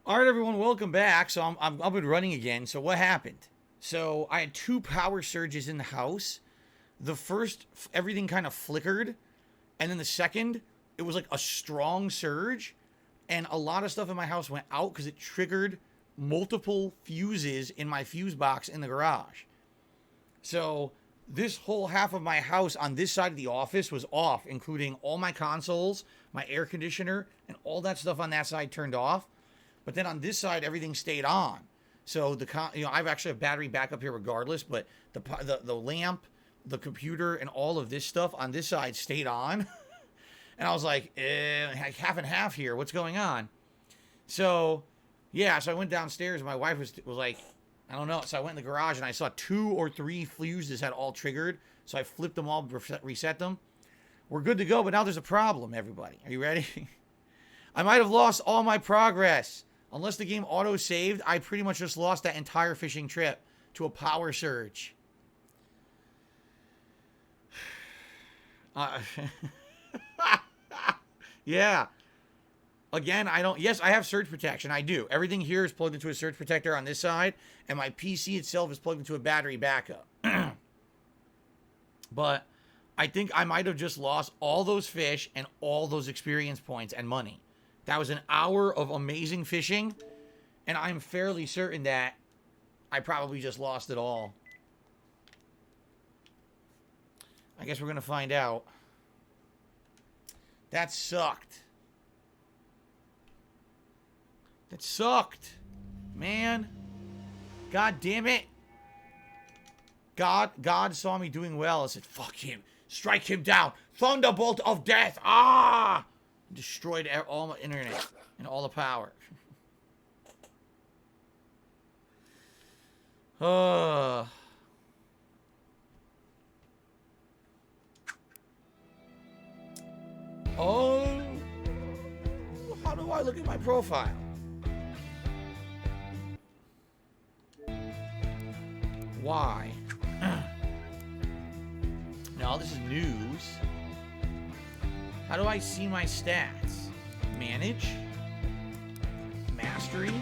All right, everyone, welcome back. So I'm up and running again. So what happened? So I had two power surges in the house. The first, everything kind of flickered, and then the second, it was like a strong surge, and a lot of stuff in my house went out because it triggered multiple fuses in my fuse box in the garage. So this whole half of my house on this side of the office was off, including all my consoles, my air conditioner, and all that stuff on that side turned off. But then on this side, everything stayed on. So I've actually have battery backup here regardless, but the lamp, the computer, and all of this stuff on this side stayed on. And I was like, half and half here. What's going on? So, yeah, so I went downstairs. And my wife was like, I don't know. So I went in the garage and I saw 2 or 3 fuses had all triggered. So I flipped them all, reset them. We're good to go, but now there's a problem, everybody. Are you ready? I might have lost all my progress. Unless the game auto-saved, I pretty much just lost that entire fishing trip to a power surge. Yeah. Again, yes, I have surge protection. I do. Everything here is plugged into a surge protector on this side, and my PC itself is plugged into a battery backup. But I think I might have just lost all those fish and all those experience points and money. That was an hour of amazing fishing, and I'm fairly certain that I probably just lost it all. I guess we're going to find out. That sucked. That sucked. Man. God damn it. God saw me doing well and said, fuck him. Strike him down. Thunderbolt of death. Ah! Destroyed all my internet and all the power. Oh, how do I look at my profile? Why? No, this is news. How do I see my stats? Manage? Mastery?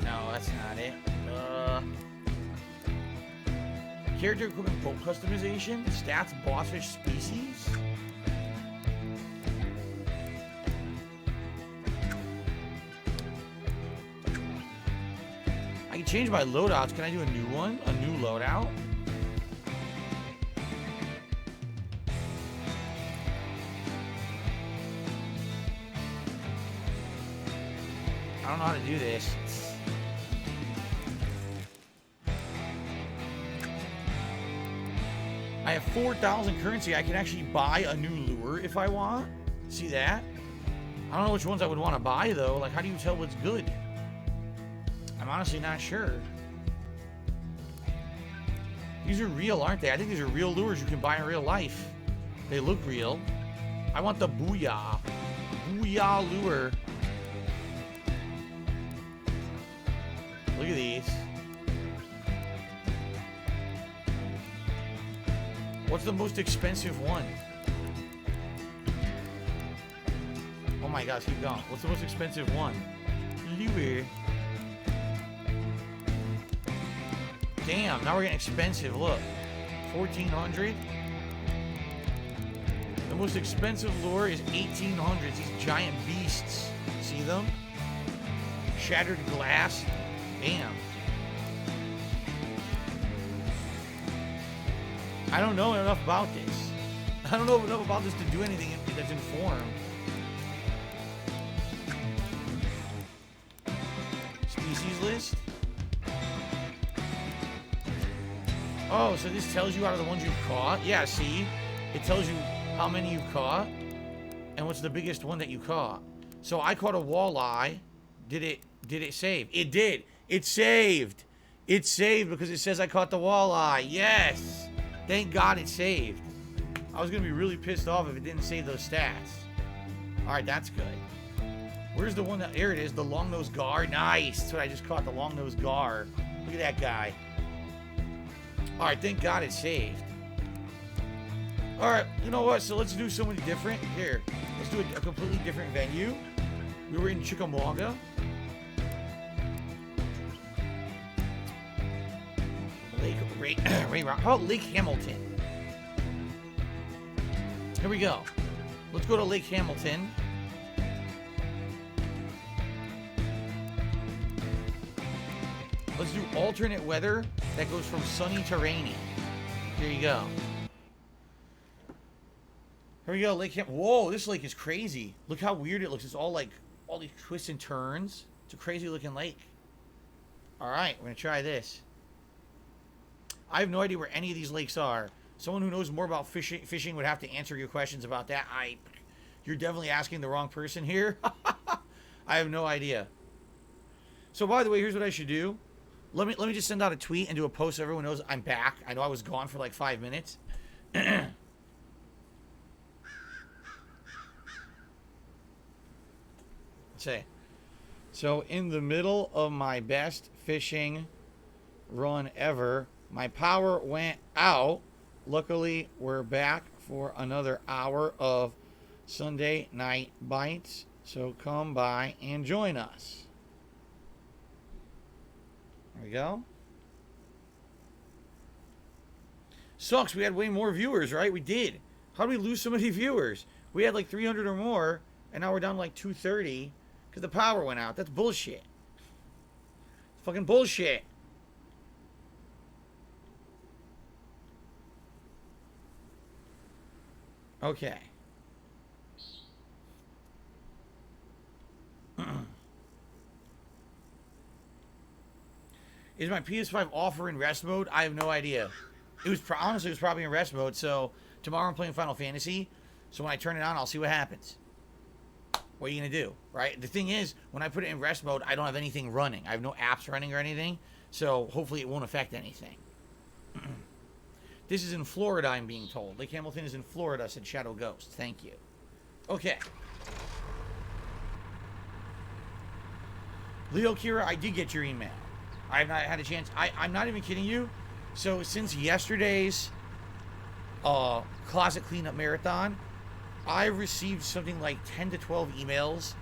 No, that's not it. Character equipment boat customization? Stats, bossfish, species? I can change my loadouts. Can I do a new one? A new loadout? I don't know how to do this. I have 4,000 currency. I can actually buy a new lure if I want. See that? I don't know which ones I would want to buy, though. Like, how do you tell what's good? I'm honestly not sure. These are real, aren't they? I think these are real lures you can buy in real life. They look real. I want the Booyah. Booyah lure. Look at these. What's the most expensive one? Oh my gosh, keep going. What's the most expensive one? Lure. Damn, now we're getting expensive. Look. 1,400. The most expensive lure is 1,800. These giant beasts. See them? Shattered glass. Damn. I don't know enough about this. I don't know enough about this to do anything that's informed. Species list. Oh, so this tells you out of the ones you've caught? Yeah, see? It tells you how many you've caught and what's the biggest one that you caught. So I caught a walleye. Did it save? It did. It saved. It saved because it says I caught the walleye. Yes. Thank God it saved. I was going to be really pissed off if it didn't save those stats. Alright, that's good. Where's the one that... There it is, the long-nosed gar. Nice. That's what I just caught, the long-nosed gar. Look at that guy. Alright, thank God it saved. Alright, you know what? So let's do something different. Here, let's do a completely different venue. We were in Chickamauga. How about Lake Hamilton? Here we go. Let's go to Lake Hamilton. Let's do alternate weather that goes from sunny to rainy. Here you go. Here we go, Lake Hamilton. Whoa, this lake is crazy. Look how weird it looks. It's all like, all these twists and turns. It's a crazy looking lake. All right, we're gonna try this. I have no idea where any of these lakes are. Someone who knows more about fishing would have to answer your questions about that. You're definitely asking the wrong person here. I have no idea. So by the way, here's what I should do. Let me just send out a tweet and do a post so everyone knows I'm back. I know I was gone for like 5 minutes. Say, so in the middle of my best fishing run ever, my power went out. Luckily, we're back for another hour of Sunday night bites. So come by and join us. There we go. Sucks. We had way more viewers, right? We did. How did we lose so many viewers? We had like 300 or more, and now we're down to like 230 because the power went out. That's bullshit. Fucking bullshit. Okay. Is my PS5 offer in rest mode? I have no idea. It was honestly, it was probably in rest mode. So tomorrow I'm playing Final Fantasy. So when I turn it on, I'll see what happens. What are you gonna do, right? The thing is, when I put it in rest mode, I don't have anything running. I have no apps running or anything. So hopefully it won't affect anything. This is in Florida, I'm being told. Lake Hamilton is in Florida, said Shadow Ghost. Thank you. Okay. Leo Kira, I did get your email. I have not had a chance. I'm not even kidding you. So since yesterday's closet cleanup marathon, I've received something like 10 to 12 emails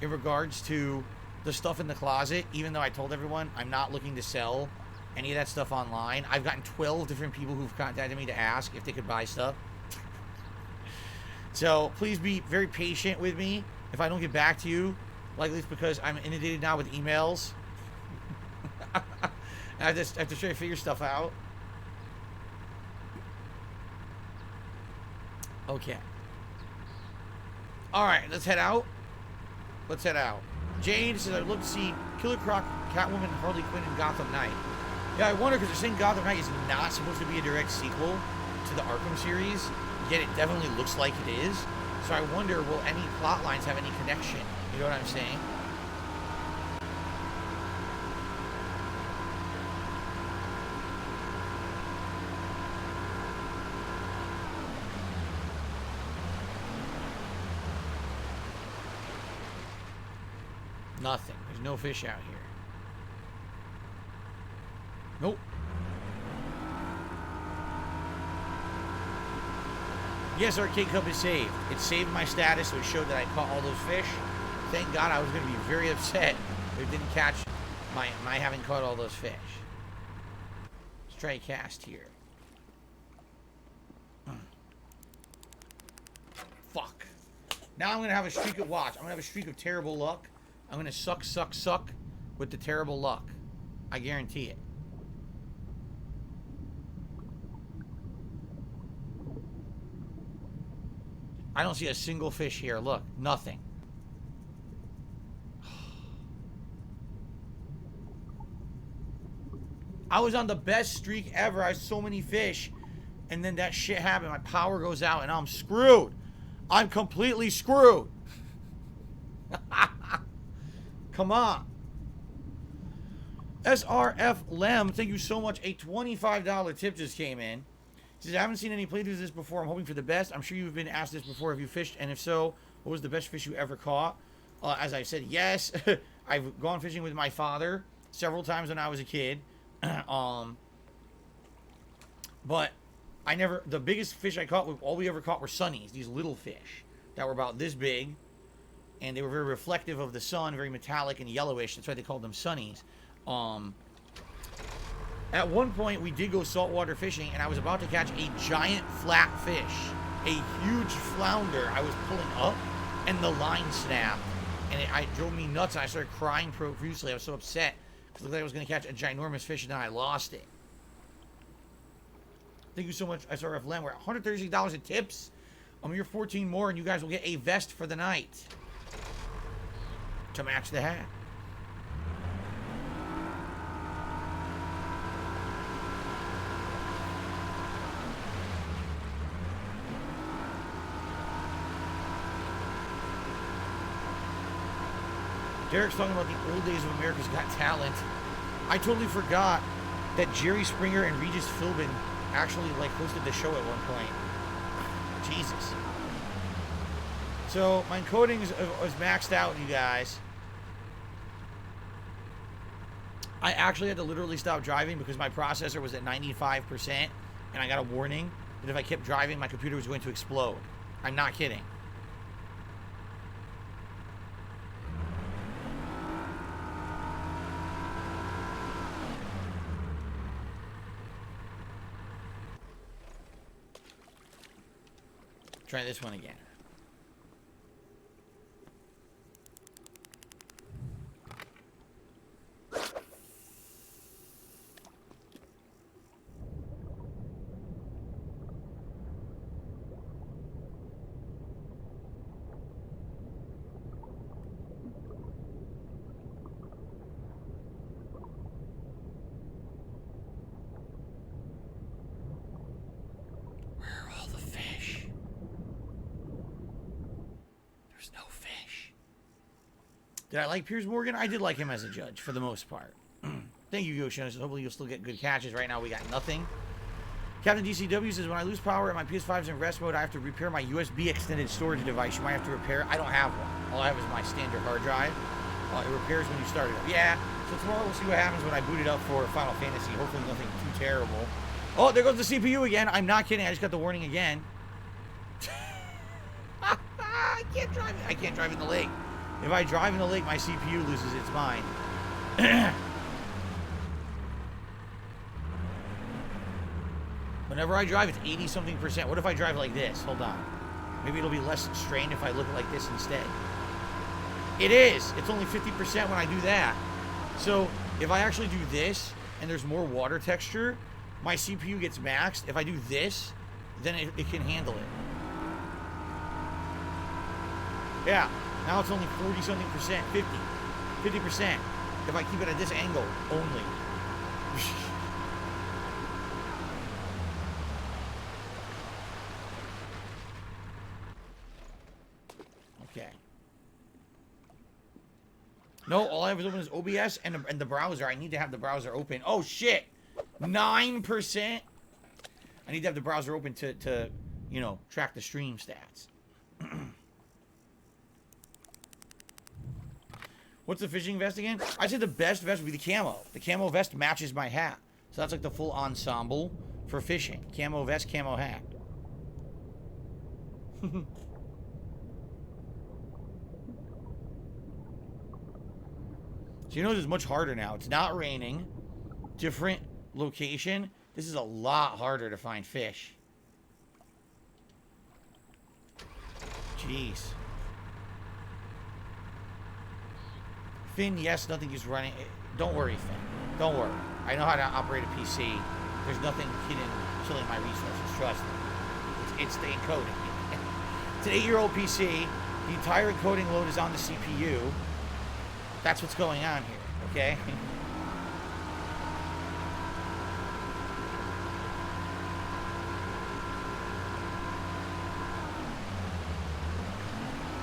in regards to the stuff in the closet, even though I told everyone I'm not looking to sell any of that stuff online. I've gotten 12 different people who've contacted me to ask if they could buy stuff. So please be very patient with me. If I don't get back to you, likely it's because I'm inundated now with emails. I have to try to figure stuff out. Okay. Alright, let's head out. Let's head out. Jade says, I'd love to see Killer Croc, Catwoman, Harley Quinn, and Gotham Knight. Yeah, I wonder, because they're saying Gotham Knight is not supposed to be a direct sequel to the Arkham series, yet it definitely looks like it is. So I wonder, will any plot lines have any connection? You know what I'm saying? Nothing. There's no fish out here. Nope. Yes, Arcade Cup is saved. It saved my status, so it showed that I caught all those fish. Thank God, I was going to be very upset if it didn't catch my having caught all those fish. Let's try a cast here. Fuck. Now I'm going to have a streak of watch. I'm going to have a streak of terrible luck. I'm going to suck with the terrible luck. I guarantee it. I don't see a single fish here. Look, nothing. I was on the best streak ever. I had so many fish. And then that shit happened. My power goes out and I'm screwed. I'm completely screwed. Come on. SRF Lem, thank you so much. A $25 tip just came in. He says, I haven't seen any playthroughs of this before. I'm hoping for the best. I'm sure you've been asked this before. Have you fished? And if so, what was the best fish you ever caught? As I said, yes. I've gone fishing with my father several times when I was a kid. But I never, the biggest fish I caught, all we ever caught were sunnies. These little fish that were about this big. And they were very reflective of the sun, very metallic and yellowish. That's why they called them sunnies. At one point, we did go saltwater fishing, and I was about to catch a giant flat fish, a huge flounder. I was pulling up, and the line snapped, and it drove me nuts. And I started crying profusely. I was so upset because it looked like I was going to catch a ginormous fish, and then I lost it. Thank you so much, SRF Len. We're at $136 in tips. I'm here 14 more, and you guys will get a vest for the night to match the hat. Derek's talking about the old days of America's Got Talent. I totally forgot that Jerry Springer and Regis Philbin actually like hosted the show at one point. Jesus. So my encoding is maxed out, you guys. I actually had to literally stop driving because my processor was at 95%, and I got a warning that if I kept driving, my computer was going to explode. I'm not kidding. Try this one again. Did I like Piers Morgan? I did like him as a judge, for the most part. Thank you, Yoshino. Hopefully you'll still get good catches. Right now we got nothing. Captain DCW says, when I lose power and my PS5's in rest mode, I have to repair my USB extended storage device. You might have to repair it. I don't have one. All I have is my standard hard drive. It repairs when you start it up. Yeah, so tomorrow we'll see what happens when I boot it up for Final Fantasy. Hopefully nothing too terrible. Oh, there goes the CPU again. I'm not kidding. I just got the warning again. I can't drive. I can't drive in the lake. If I drive in the lake, my CPU loses its mind. Whenever I drive, it's 80-something%. What if I drive like this? Hold on. Maybe it'll be less strained if I look like this instead. It is. It's only 50% when I do that. So if I actually do this, and there's more water texture, my CPU gets maxed. If I do this, then it can handle it. Yeah. Now it's only 40-something%, 50% if I keep it at this angle only. Okay. No, all I have is open is OBS and the browser. I need to have the browser open. Oh shit, 9%. I need to have the browser open to you know, track the stream stats. What's the fishing vest again? I said the best vest would be the camo. The camo vest matches my hat. So that's like the full ensemble for fishing. Camo vest, camo hat. So you know this is much harder now. It's not raining. Different location. This is a lot harder to find fish. Jeez. Finn, yes, nothing is running. Don't worry, Finn. Don't worry. I know how to operate a PC. There's nothing hidden killing my resources. Trust me. It's the encoding. It's an 8-year-old PC. The entire encoding load is on the CPU. That's what's going on here, okay?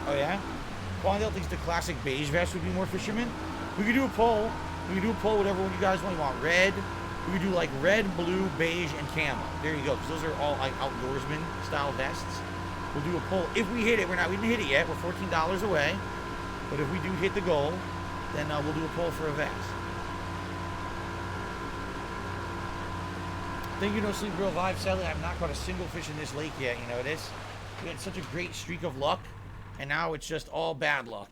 Oh, yeah? Quandale thinks the classic beige vest would be more fisherman. We could do a poll. We could do a poll, whatever one you guys want. You want red? We could do like red, blue, beige, and camo. There you go, because those are all like outdoorsman style vests. We'll do a poll. If we hit it, we didn't hit it yet. We're $14 away. But if we do hit the goal, then we'll do a poll for a vest. Thank you, No Sleep Real Vibe. Sadly, I've not caught a single fish in this lake yet. You know this? We had such a great streak of luck. And now it's just all bad luck.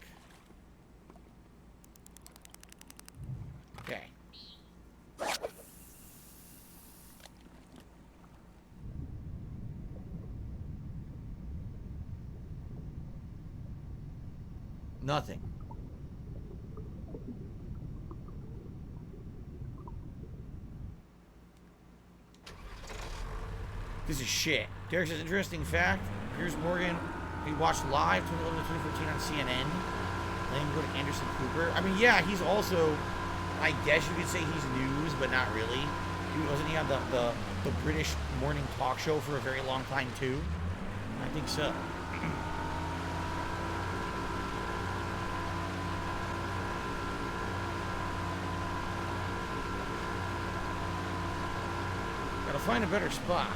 Okay. Nothing. This is shit. Derek says, interesting fact. Here's Morgan. He watched live 2011 to 2014 on CNN. Then go to Anderson Cooper. I mean, yeah, he's also, I guess you could say he's news, but not really. Wasn't he on the British morning talk show for a very long time, too? I think so. Gotta find a better spot.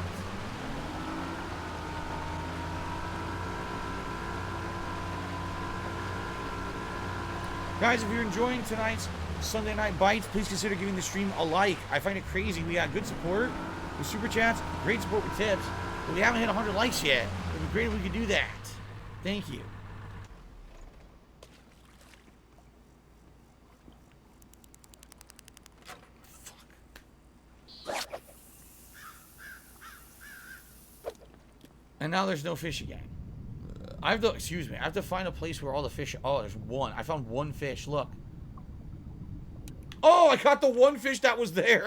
Guys, if you're enjoying tonight's Sunday Night Bites, please consider giving the stream a like. I find it crazy. We got good support with super chats, great support with tips, but we haven't hit 100 likes yet. It would be great if we could do that. Thank you. Fuck. And now there's no fish again. I have to find a place where all the fish. Oh, there's one. I found one fish. Look. Oh, I caught the one fish that was there.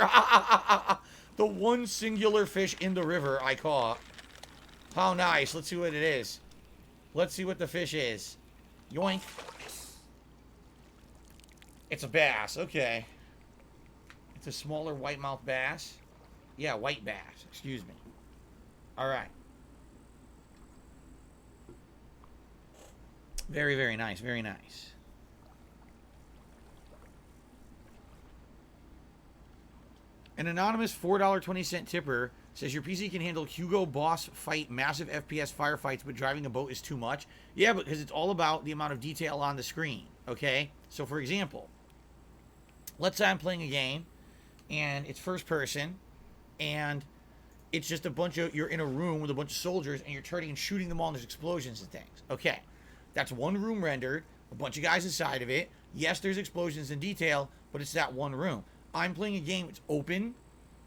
The one singular fish in the river I caught. How nice. Let's see what it is. Let's see what the fish is. Yoink. It's a bass. Okay. It's a smaller white-mouthed bass. Yeah, white bass. Excuse me. All right. Very, very nice. Very nice. An anonymous $4.20 tipper says your PC can handle Hugo Boss fight massive FPS firefights, but driving a boat is too much. Yeah, because it's all about the amount of detail on the screen. Okay? So, for example, let's say I'm playing a game, and it's first person, and it's just a bunch of, you're in a room with a bunch of soldiers, and you're turning and shooting them all, and there's explosions and things. Okay. That's one room rendered, a bunch of guys inside of it. Yes, there's explosions and detail, but it's that one room. I'm playing a game, it's open,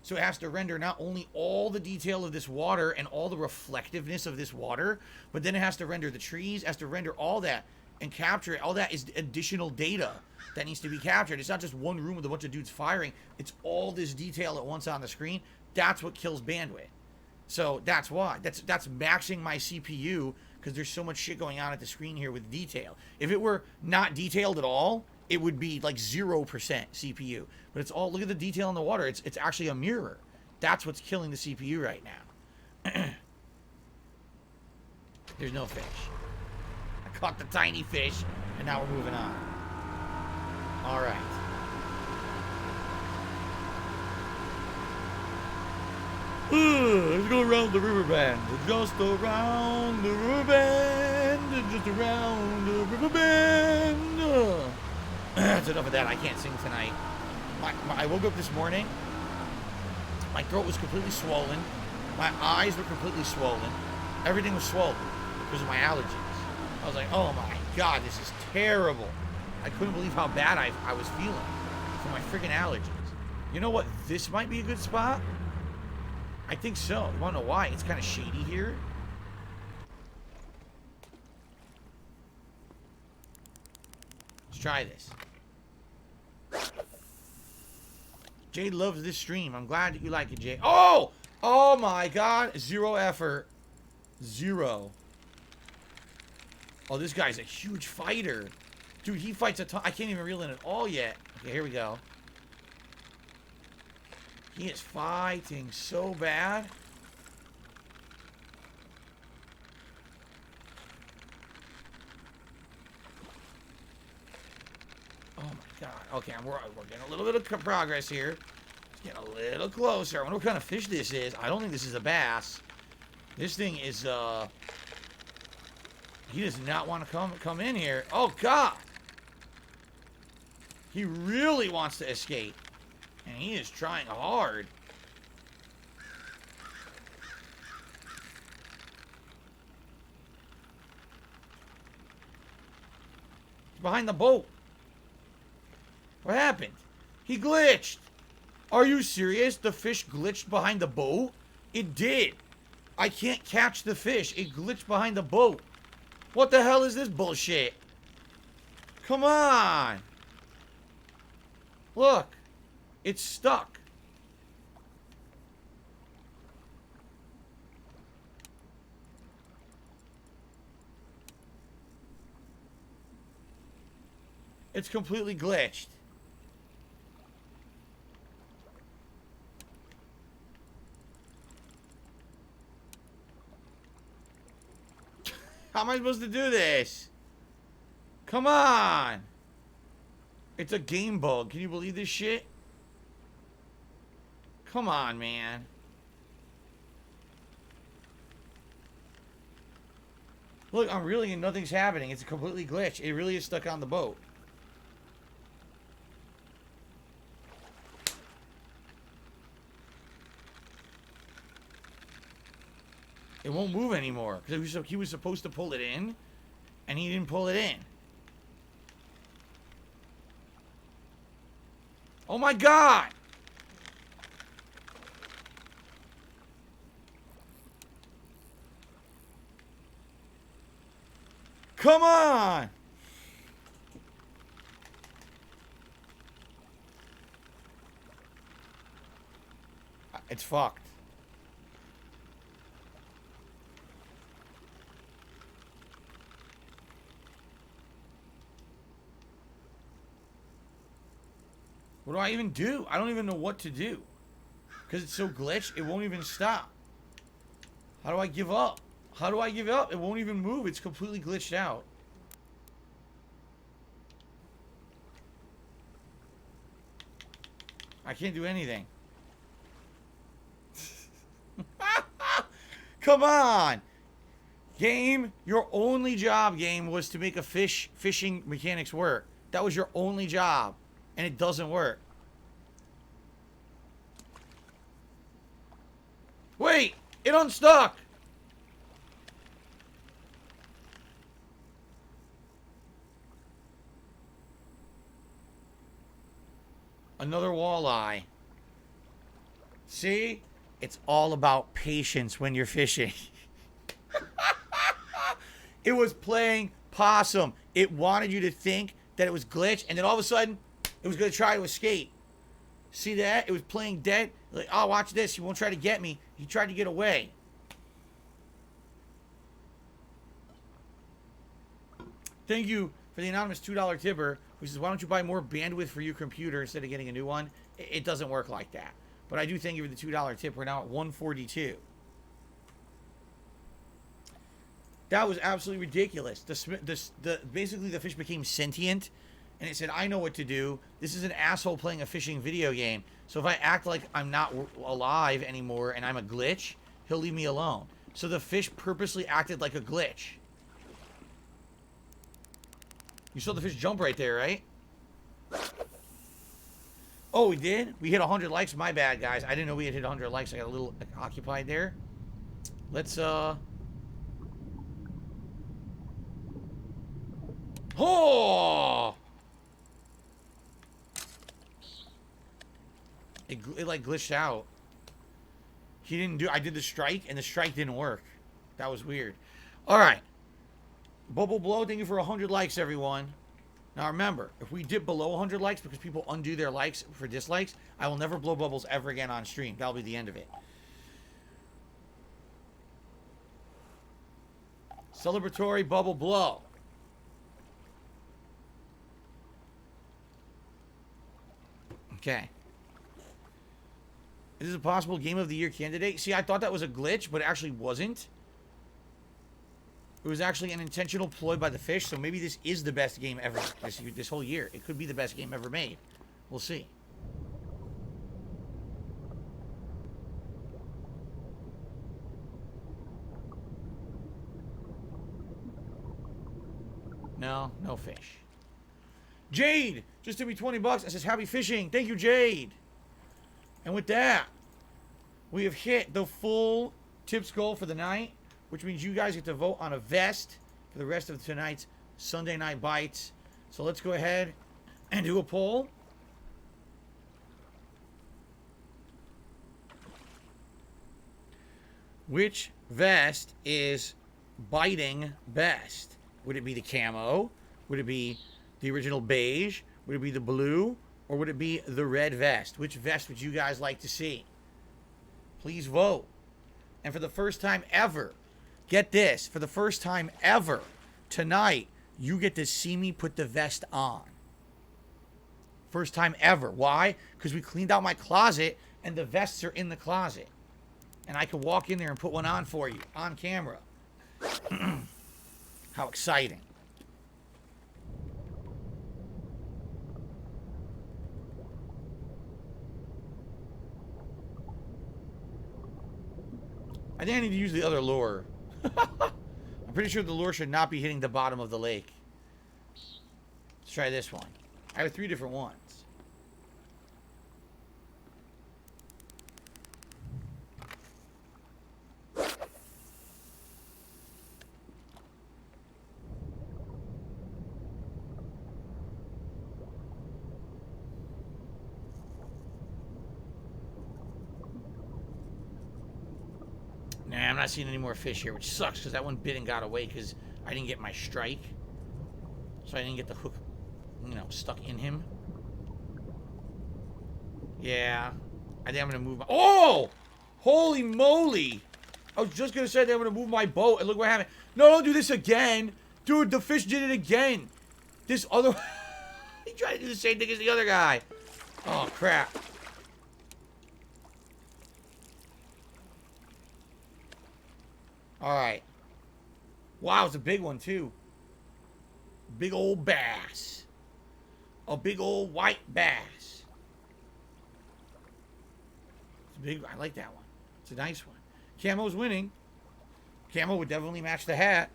so it has to render not only all the detail of this water and all the reflectiveness of this water, but then it has to render the trees, has to render all that and capture it. All that is additional data that needs to be captured. It's not just one room with a bunch of dudes firing. It's all this detail at once on the screen. That's what kills bandwidth. So that's why. That's maxing my CPU, because there's so much shit going on at the screen here with detail. If it were not detailed at all, it would be like 0% CPU. But it's all, look at the detail in the water. It's actually a mirror. That's what's killing the CPU right now. There's no fish. I caught the tiny fish, and now we're moving on. All right. Let's go around the river bend. Just around the river bend. Just around the river bend. That's enough of that. I can't sing tonight. I woke up this morning. My throat was completely swollen. My eyes were completely swollen. Everything was swollen because of my allergies. I was like, oh my God, this is terrible. I couldn't believe how bad I was feeling from my freaking allergies. You know what? This might be a good spot. I think so. You want to know why? It's kind of shady here. Let's try this. Jade loves this stream. I'm glad that you like it, Jade. Oh! Oh my God. 0 effort. 0. Oh, this guy's a huge fighter. Dude, he fights a ton. I can't even reel in at all yet. Okay, here we go. He is fighting so bad. Oh my God. Okay, we're getting a little bit of progress here. Let's get a little closer. I wonder what kind of fish this is. I don't think this is a bass. This thing is, he does not want to come in here. Oh God. He really wants to escape. And he is trying hard. He's behind the boat. What happened? He glitched. Are you serious? The fish glitched behind the boat? It did. I can't catch the fish. It glitched behind the boat. What the hell is this bullshit? Come on. Look. It's stuck. It's completely glitched. How am I supposed to do this? Come on. It's a game bug. Can you believe this shit? Come on, man. Look, I'm reeling and nothing's happening. It's a completely glitch. It really is stuck on the boat. It won't move anymore because he was supposed to pull it in, and he didn't pull it in. Oh my God! Come on! It's fucked. What do I even do? I don't even know what to do. Because it's so glitched, it won't even stop. How do I give up? How do I give up? It won't even move. It's completely glitched out. I can't do anything. Come on! Game, your only job, game, was to make a fishing mechanics work. That was your only job. And it doesn't work. Wait! It unstuck! Another walleye. See? It's all about patience when you're fishing. It was playing possum. It wanted you to think that it was glitched, and then all of a sudden, it was going to try to escape. See that? It was playing dead. Like, oh, watch this. He won't try to get me. He tried to get away. Thank you for the anonymous $2 tipper, who says, why don't you buy more bandwidth for your computer instead of getting a new one? It doesn't work like that. But I do thank you for the $2 tip. We're now at 142. That was absolutely ridiculous. Basically, the fish became sentient, and it said, I know what to do. This is an asshole playing a fishing video game. So if I act like I'm not alive anymore and I'm a glitch, he'll leave me alone. So the fish purposely acted like a glitch. You saw the fish jump right there, right? Oh, we did? We hit 100 likes. My bad, guys. I didn't know we had hit 100 likes. I got a little occupied there. Let's, Oh! It like glitched out. He didn't do... I did the strike, and the strike didn't work. That was weird. Alright. Bubble Blow, thank you for 100 likes, everyone. Now remember, if we dip below 100 likes because people undo their likes for dislikes, I will never blow bubbles ever again on stream. That'll be the end of it. Celebratory Bubble Blow. Okay. Is this a possible Game of the Year candidate? See, I thought that was a glitch, but it actually wasn't. It was actually an intentional ploy by the fish, so maybe this is the best game ever this whole year. It could be the best game ever made. We'll see. No, no fish. Jade just gave me 20 bucks. It says, happy fishing. Thank you, Jade. And with that, we have hit the full tips goal for the night, which means you guys get to vote on a vest for the rest of tonight's Sunday Night Bites. So let's go ahead and do a poll. Which vest is biting best? Would it be the camo? Would it be The original beige? Would it be the blue? Or would it be the red vest? Which vest would you guys like to see? Please vote. And for the first time ever, get this, for the first time ever, tonight, you get to see me put the vest on. First time ever. Why? Because we cleaned out my closet and the vests are in the closet. And I can walk in there and put one on for you, on camera. How exciting. I think I need to use the other lure. I'm pretty sure the lure should not be hitting the bottom of the lake. Let's try this one. I have 3 different ones. Nah, I'm not seeing any more fish here, which sucks because that one bit and got away because I didn't get my strike. So I didn't get the hook, you know, stuck in him. Yeah. I think I'm going to move my... Oh! Holy moly! I was just going to say that I'm going to move my boat, and look what happened. No, don't do this again! Dude, the fish did it again! This other... He tried to do the same thing as the other guy. Oh, crap. Alright. Wow, it's a big one, too. Big old bass. A big old white bass. It's a big... I like that one. It's a nice one. Camo's winning. Camo would definitely match the hat.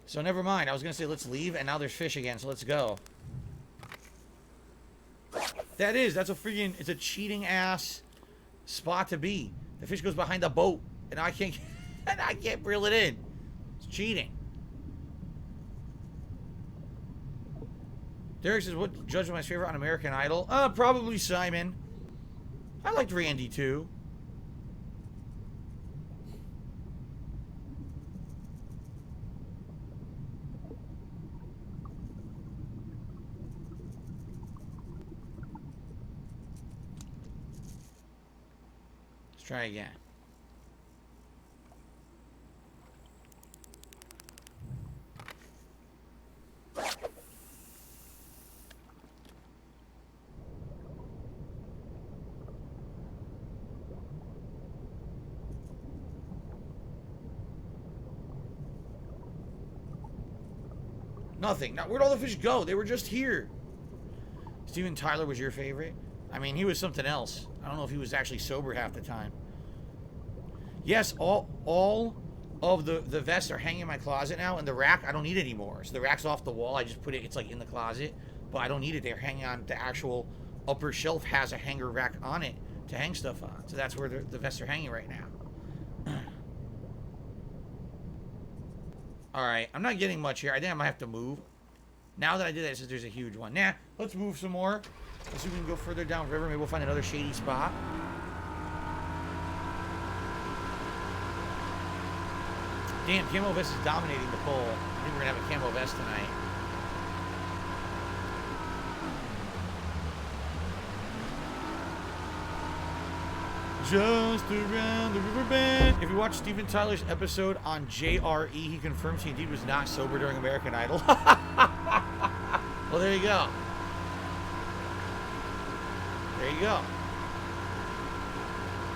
So never mind. I was going to say let's leave, and now there's fish again, so let's go. That's a freaking... It's a cheating-ass spot to be. The fish goes behind the boat, and I can't reel it in. It's cheating. Derek says, what judge was my favorite on American Idol? Probably Simon. I liked Randy, too. Let's try again. Nothing. Now, where'd all the fish go? They were just here. Steven Tyler was your favorite? I mean, he was something else. I don't know if he was actually sober half the time. Yes, all of the vests are hanging in my closet now, and the rack, I don't need anymore. So the rack's off the wall. I just put it, it's like in the closet, but I don't need it. They're hanging on, the actual upper shelf has a hanger rack on it to hang stuff on. So that's where the vests are hanging right now. Alright, I'm not getting much here. I think I might have to move. Now that I did that, it says there's a huge one. Nah, let's move some more. Let's see if we can go further downriver. Maybe we'll find another shady spot. Damn, Camo Vest is dominating the poll. I think we're going to have a Camo Vest tonight. Just around the riverbed. If you watch Steven Tyler's episode on JRE, he confirms he indeed was not sober during American Idol. Well, there you go. There you go.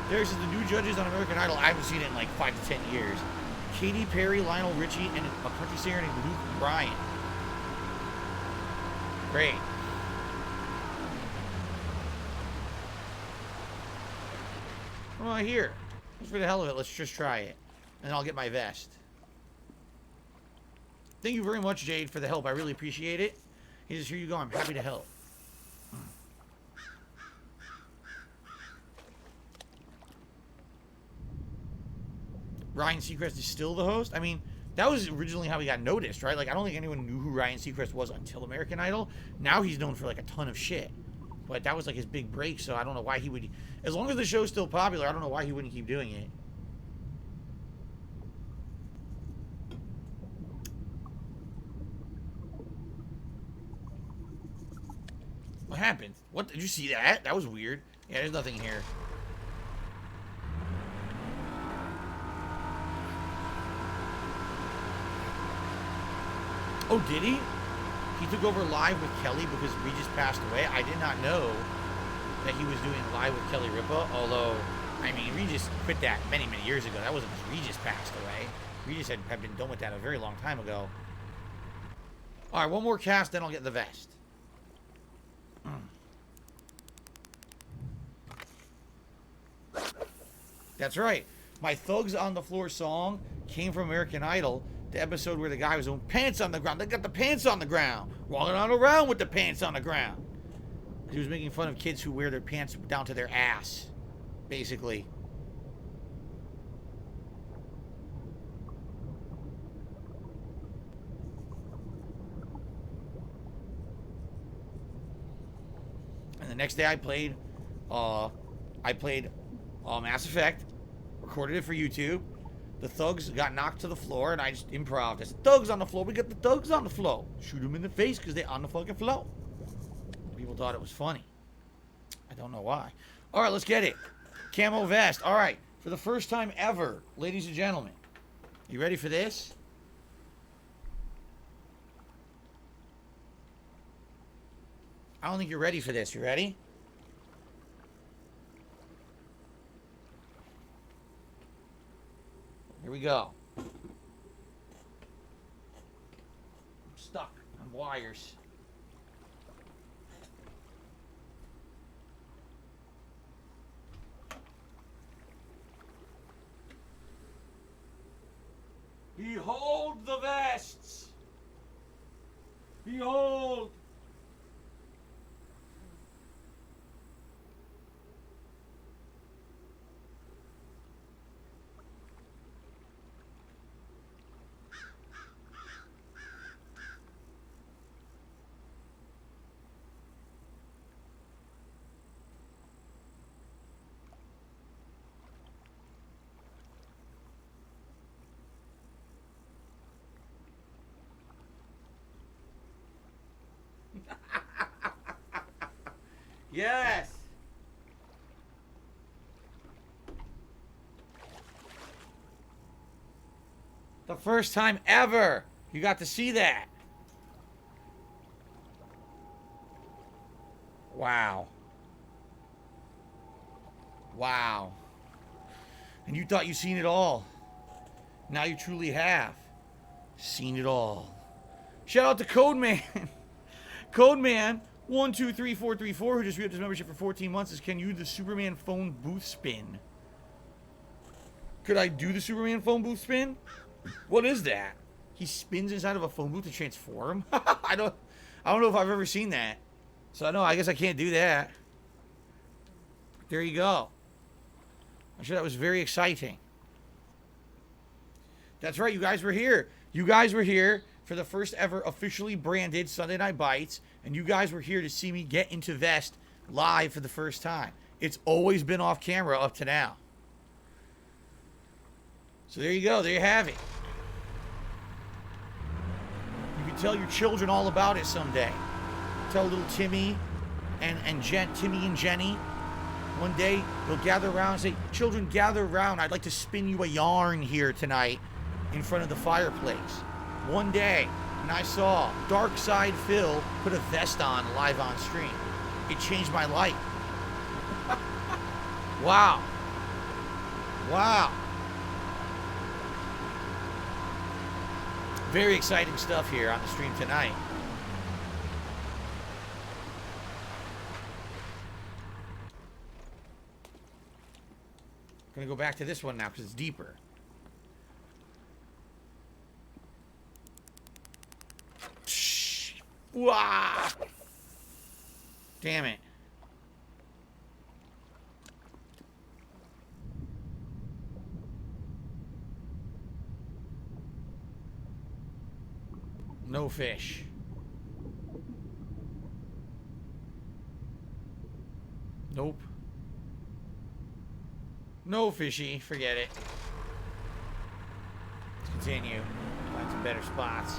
There's the new judges on American Idol. I haven't seen it in like 5 to 10 years. Katy Perry, Lionel Richie, and a country singer named Luke Bryan. Great. What do I hear? Just for the hell of it, let's just try it. And I'll get my vest. Thank you very much, Jade, for the help. I really appreciate it. He says, here you go. I'm happy to help. Ryan Seacrest is still the host? I mean, that was originally how he got noticed, right? Like, I don't think anyone knew who Ryan Seacrest was until American Idol. Now he's known for, like, a ton of shit. But that was, like, his big break, so I don't know why he would... As long as the show's still popular, I don't know why he wouldn't keep doing it. What happened? What, did you see that? That was weird. Yeah, there's nothing here. Oh, did he? He took over live with Kelly because Regis passed away. I did not know that he was doing live with Kelly Ripa, although, I mean, Regis quit that many, many years ago. That wasn't because Regis passed away. Regis had been done with that a very long time ago. All right, one more cast, then I'll get the vest. That's right. My Thugs on the Floor song came from American Idol, the episode where the guy was doing pants on the ground. They got the pants on the ground. Walking on around with the pants on the ground. He was making fun of kids who wear their pants down to their ass, basically. And the next day I played Mass Effect, recorded it for YouTube. The thugs got knocked to the floor, and I just improvised. I said, thugs on the floor. We got the thugs on the floor. Shoot them in the face because they're on the fucking floor. People thought it was funny. I don't know why. All right, let's get it. Camo vest. All right, for the first time ever, ladies and gentlemen. You ready for this? I don't think you're ready for this. You ready? Here we go. I'm stuck on wires. Behold the vests! Behold! Yes! The first time ever you got to see that. Wow. Wow. And you thought you seen it all. Now you truly have seen it all. Shout out to Codeman. Codeman 123434, who just re-upped his membership for 14 months, says, can you do the Superman phone booth spin? Could I do the Superman phone booth spin? What is that? He spins inside of a phone booth to transform? I don't know if I've ever seen that. So I guess I can't do that. There you go. I'm sure that was very exciting. That's right, you guys were here. You guys were here for the first ever officially branded Sunday Night Bites, and you guys were here to see me get into vest live for the first time. It's always been off camera up to now. So there you go. There you have it. You can tell your children all about it someday. Tell little Timmy and Timmy and Jenny. One day they'll gather around and say, children, gather around. I'd like to spin you a yarn here tonight in front of the fireplace. One day, when I saw Dark Side Phil put a vest on live on stream, it changed my life. Wow. Wow. Very exciting stuff here on the stream tonight. I'm going to go back to this one now because it's deeper. Wow. Damn it. No fish. Nope. No fishy. Forget it. Let's continue. Find some better spots.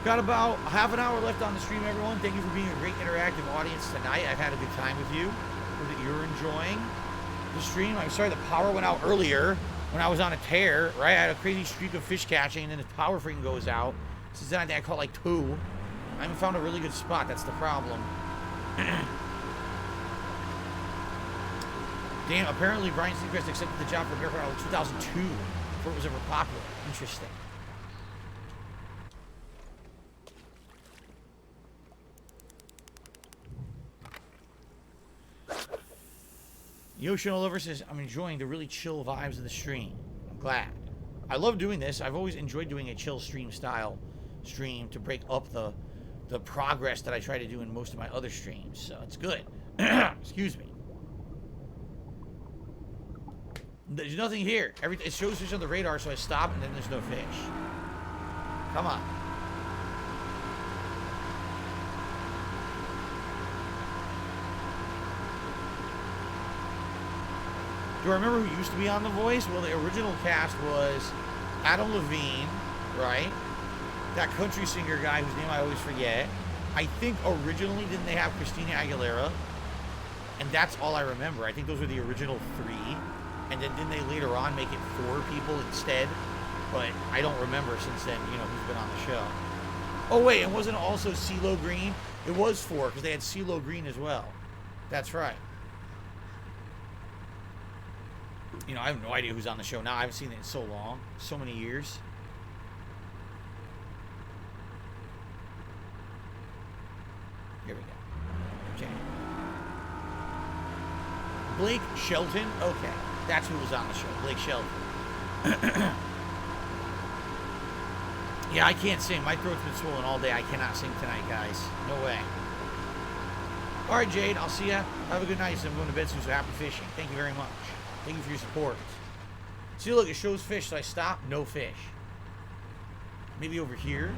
Got about half an hour left on the stream, everyone. Thank you for being a great interactive audience tonight. I've had a good time with you. Hope that you're enjoying the stream. I'm sorry the power went out earlier when I was on a tear, right? I had a crazy streak of fish catching, and then the power freaking goes out. Since then, I think I caught like 2. I haven't found a really good spot. That's the problem. Damn, apparently Brian Seacrest accepted the job for Bear Patrol in 2002 before it was ever popular. Interesting. Yoshino Lover says, I'm enjoying the really chill vibes of the stream. I'm glad. I love doing this. I've always enjoyed doing a chill stream style stream to break up the progress that I try to do in most of my other streams. So it's good. Excuse me. There's nothing here. It shows fish on the radar, so I stop, and then there's no fish. Come on. Do I remember who used to be on The Voice? Well, the original cast was Adam Levine, right? That country singer guy whose name I always forget. I think originally didn't they have Christina Aguilera? And that's all I remember. I think those were the original 3. And then didn't they later on make it 4 people instead? But I don't remember since then, you know, who's been on the show. Oh, wait, and wasn't it also CeeLo Green? It was 4, because they had CeeLo Green as well. That's right. You know, I have no idea who's on the show now. I haven't seen it in so long. So many years. Here we go. Okay. Blake Shelton? Okay. That's who was on the show. Blake Shelton. Yeah, I can't sing. My throat's been swollen all day. I cannot sing tonight, guys. No way. All right, Jade. I'll see ya. Have a good night. So I'm going to bed soon, so happy fishing. Thank you very much. Thank you for your support. See, look, it shows fish, so I stop. No fish. Maybe over here.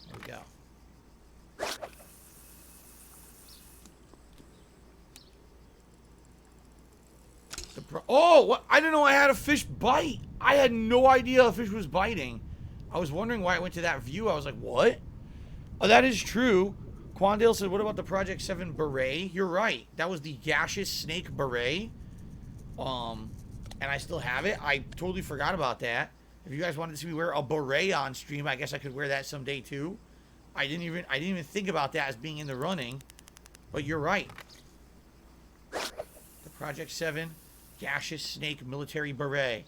There we go. Oh, what? I didn't know I had a fish bite. I had no idea a fish was biting. I was wondering why I went to that view. I was like, what? Oh, that is true. Quandale said, what about the Project 7 beret? You're right. That was the gaseous snake beret. And I still have it. I totally forgot about that. If you guys wanted to see me wear a beret on stream, I guess I could wear that someday too. I didn't even think about that as being in the running. But you're right. The Project 7 gaseous snake military beret.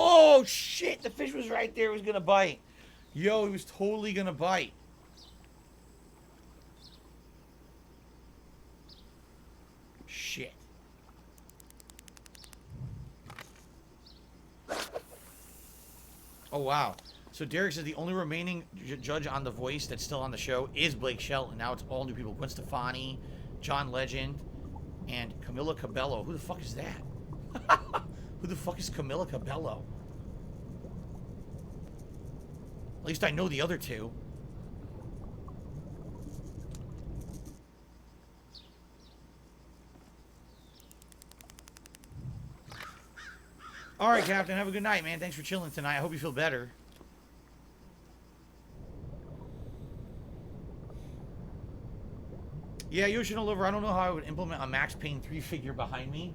Oh, shit. The fish was right there. It was going to bite. Yo, he was totally going to bite. Shit. Oh, wow. So Derek says the only remaining judge on The Voice that's still on the show is Blake Shelton. Now it's all new people. Gwen Stefani, John Legend, and Camila Cabello. Who the fuck is that? Who the fuck is Camila Cabello? At least I know the other two. All right, Captain. Have a good night, man. Thanks for chilling tonight. I hope you feel better. Yeah, Yoshino Lover, I don't know how I would implement a Max Payne 3 figure behind me.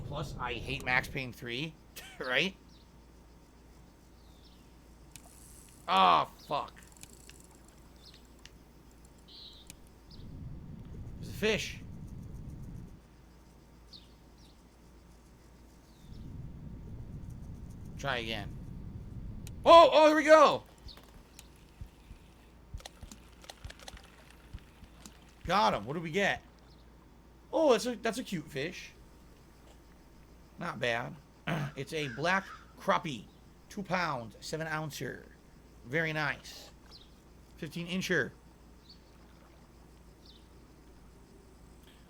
Plus, I hate Max Payne 3, right? Oh, fuck. There's a fish. Try again. Oh, here we go. Got him. What do we get? Oh, that's a cute fish. Not bad. It's a black crappie. 2 pounds, 7 ouncer. Very nice. 15-incher.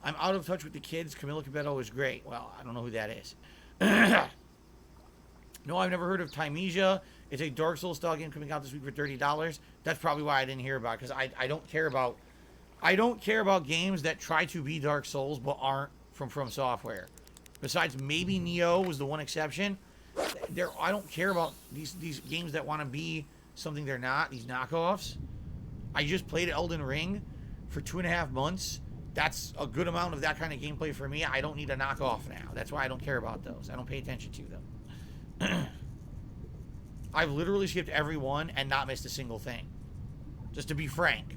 I'm out of touch with the kids. Camila Cabello is great. Well, I don't know who that is. No, I've never heard of Timesia. It's a Dark Souls style game coming out this week for $30. That's probably why I didn't hear about it, because I don't care about games that try to be Dark Souls but aren't from Software. Besides, maybe Neo was the one exception. I don't care about these games that want to be something they're not. These knockoffs. I just played Elden Ring for 2.5 months. That's a good amount of that kind of gameplay for me. I don't need a knockoff now. That's why I don't care about those. I don't pay attention to them. I've literally skipped every one and not missed a single thing. Just to be frank.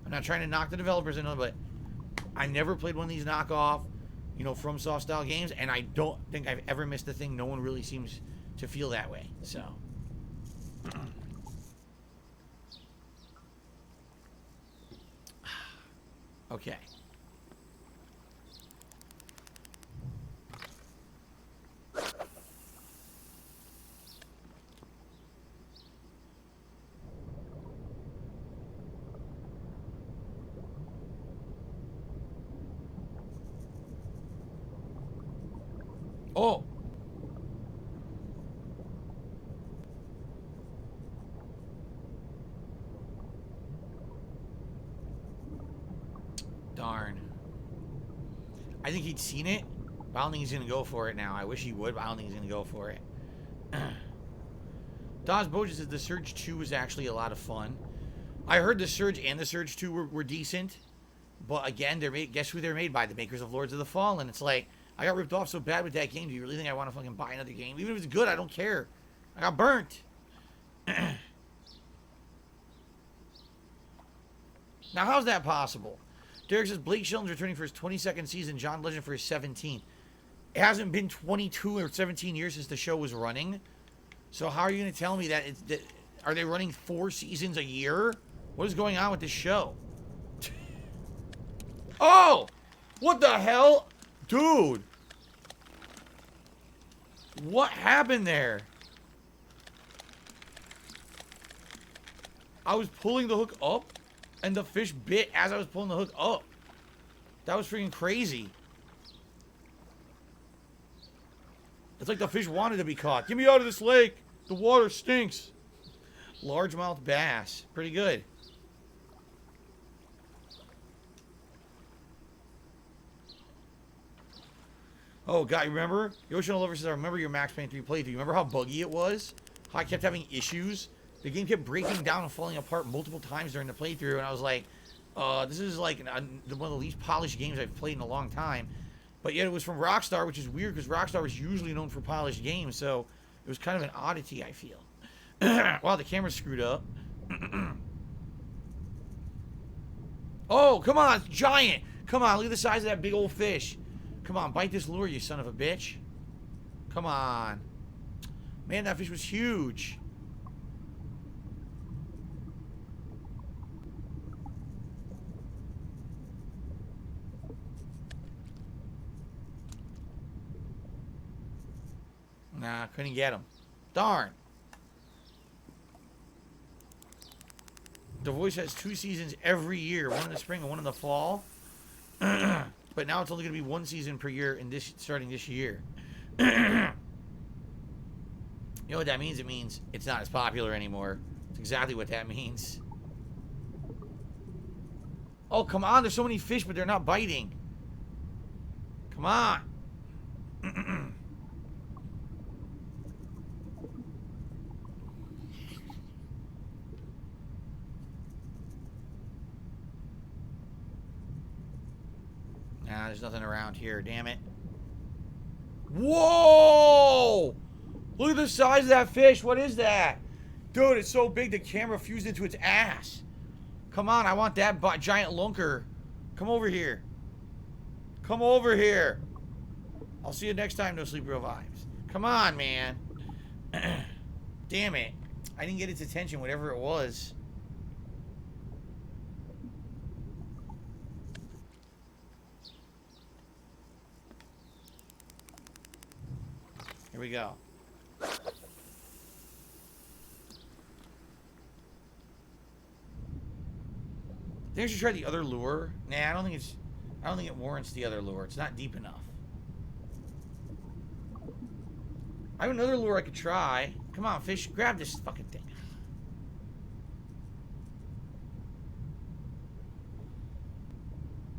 I'm not trying to knock the developers in, but I never played one of these knockoff, FromSoft style games, and I don't think I've ever missed a thing. No one really seems to feel that way. So. Okay. Oh. Darn. I think he'd seen it, but I don't think he's going to go for it now. I wish he would, but I don't think he's going to go for it. Daz Boja says the Surge 2 was actually a lot of fun. I heard the Surge and the Surge 2 were decent, but again, guess who they're made by? The makers of Lords of the Fallen. It's like, I got ripped off so bad with that game. Do you really think I want to fucking buy another game? Even if it's good, I don't care. I got burnt. Now, how's that possible? Derek says Blake Shelton's returning for his 22nd season. John Legend for his 17th. It hasn't been 22 or 17 years since the show was running. So how are you going to tell me that are they running 4 seasons a year? What is going on with this show? Oh! What the hell? Dude. What happened there? I was pulling the hook up, and the fish bit as I was pulling the hook up. That was freaking crazy. It's like the fish wanted to be caught. Get me out of this lake. The water stinks. Largemouth bass. Pretty good. Oh, God, you remember? Yoshino Lover says, I remember your Max Payne 3 playthrough. You remember how buggy it was? How I kept having issues? The game kept breaking down and falling apart multiple times during the playthrough, and I was like, this is like one of the least polished games I've played in a long time. But yet it was from Rockstar, which is weird because Rockstar was usually known for polished games, so it was kind of an oddity, I feel. Wow, the camera's screwed up. Oh, come on, it's giant. Come on, look at the size of that big old fish. Come on, bite this lure, you son of a bitch. Come on. Man, that fish was huge. Nah, couldn't get him. Darn. The Voice has 2 seasons every year, one in the spring and one in the fall. But now it's only going to be 1 season per year starting this year. You know what that means? It means it's not as popular anymore. That's exactly what that means. Oh, come on. There's so many fish, but they're not biting. Come on. Nah, there's nothing around here, damn it. Whoa! Look at the size of that fish. What is that? Dude, it's so big the camera fused into its ass. Come on, I want that giant lunker. Come over here. Come over here. I'll see you next time, No Sleep Real Vibes. Come on, man. Damn it. I didn't get its attention, whatever it was. Here we go. Think I should try the other lure. Nah, I don't think it warrants the other lure. It's not deep enough. I have another lure I could try. Come on, fish, grab this fucking thing.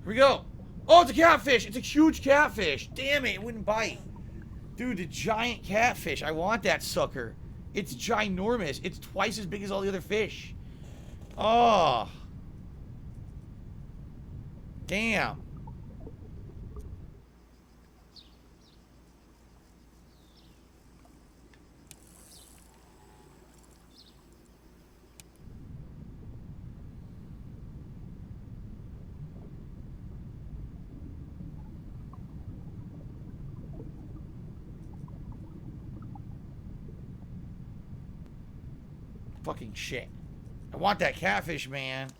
Here we go. Oh, it's a catfish. It's a huge catfish. Damn it, it wouldn't bite. Dude, the giant catfish. I want that sucker. It's ginormous. It's twice as big as all the other fish. Oh. Damn. Fucking shit. I want that catfish, man.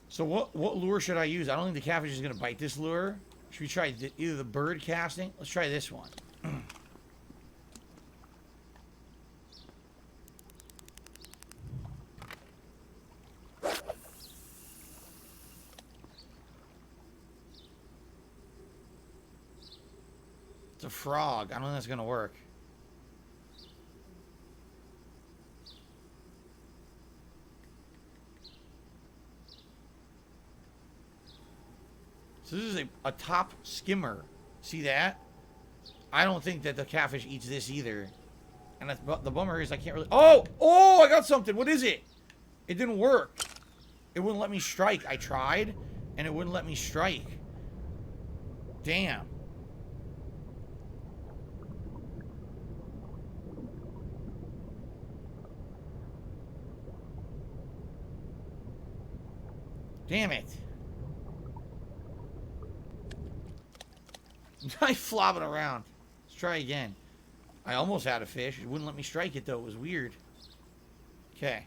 So what lure should I use? I don't think the catfish is going to bite this lure. Should we try either the bird casting? Let's try this one. It's a frog. I don't think that's going to work. So this is a top skimmer. See that? I don't think that the catfish eats this either. And that's, the bummer is I can't really... Oh! Oh! I got something! What is it? It didn't work. It wouldn't let me strike. I tried, and it wouldn't let me strike. Damn. Damn it. I'm flopping around. Let's try again. I almost had a fish. It wouldn't let me strike it, though. It was weird. Okay.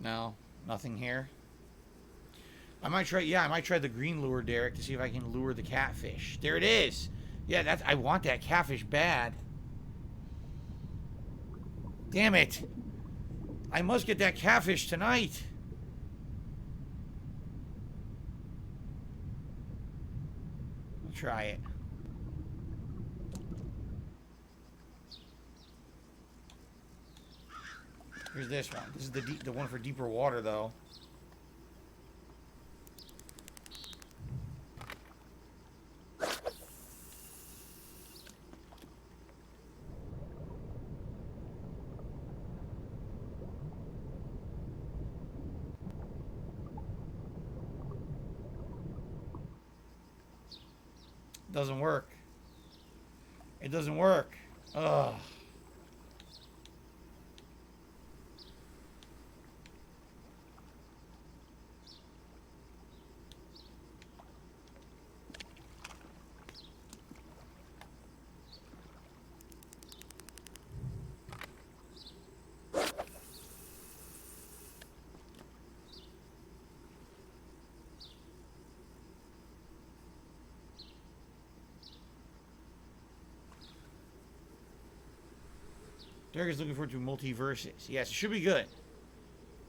No, nothing here. I might try, yeah, I might try the green lure, Derek, to see if I can lure the catfish. There it is. Yeah, that's, I want that catfish bad. Damn it. I must get that catfish tonight. I'll try it. Here's this one. This is the one for deeper water, though. Doesn't work. It doesn't work. Ugh. Derek is looking forward to multiverses. Yes, it should be good.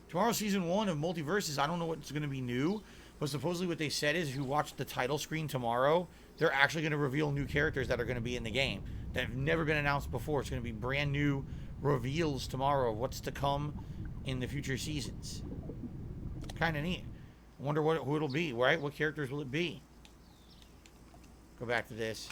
Tomorrow, season 1 of Multiverses. I don't know what's going to be new, but supposedly what they said is if you watch the title screen tomorrow, they're actually going to reveal new characters that are going to be in the game that have never been announced before. It's going to be brand new reveals tomorrow of what's to come in the future seasons. Kind of neat. I wonder who it'll be, right? What characters will it be? Go back to this.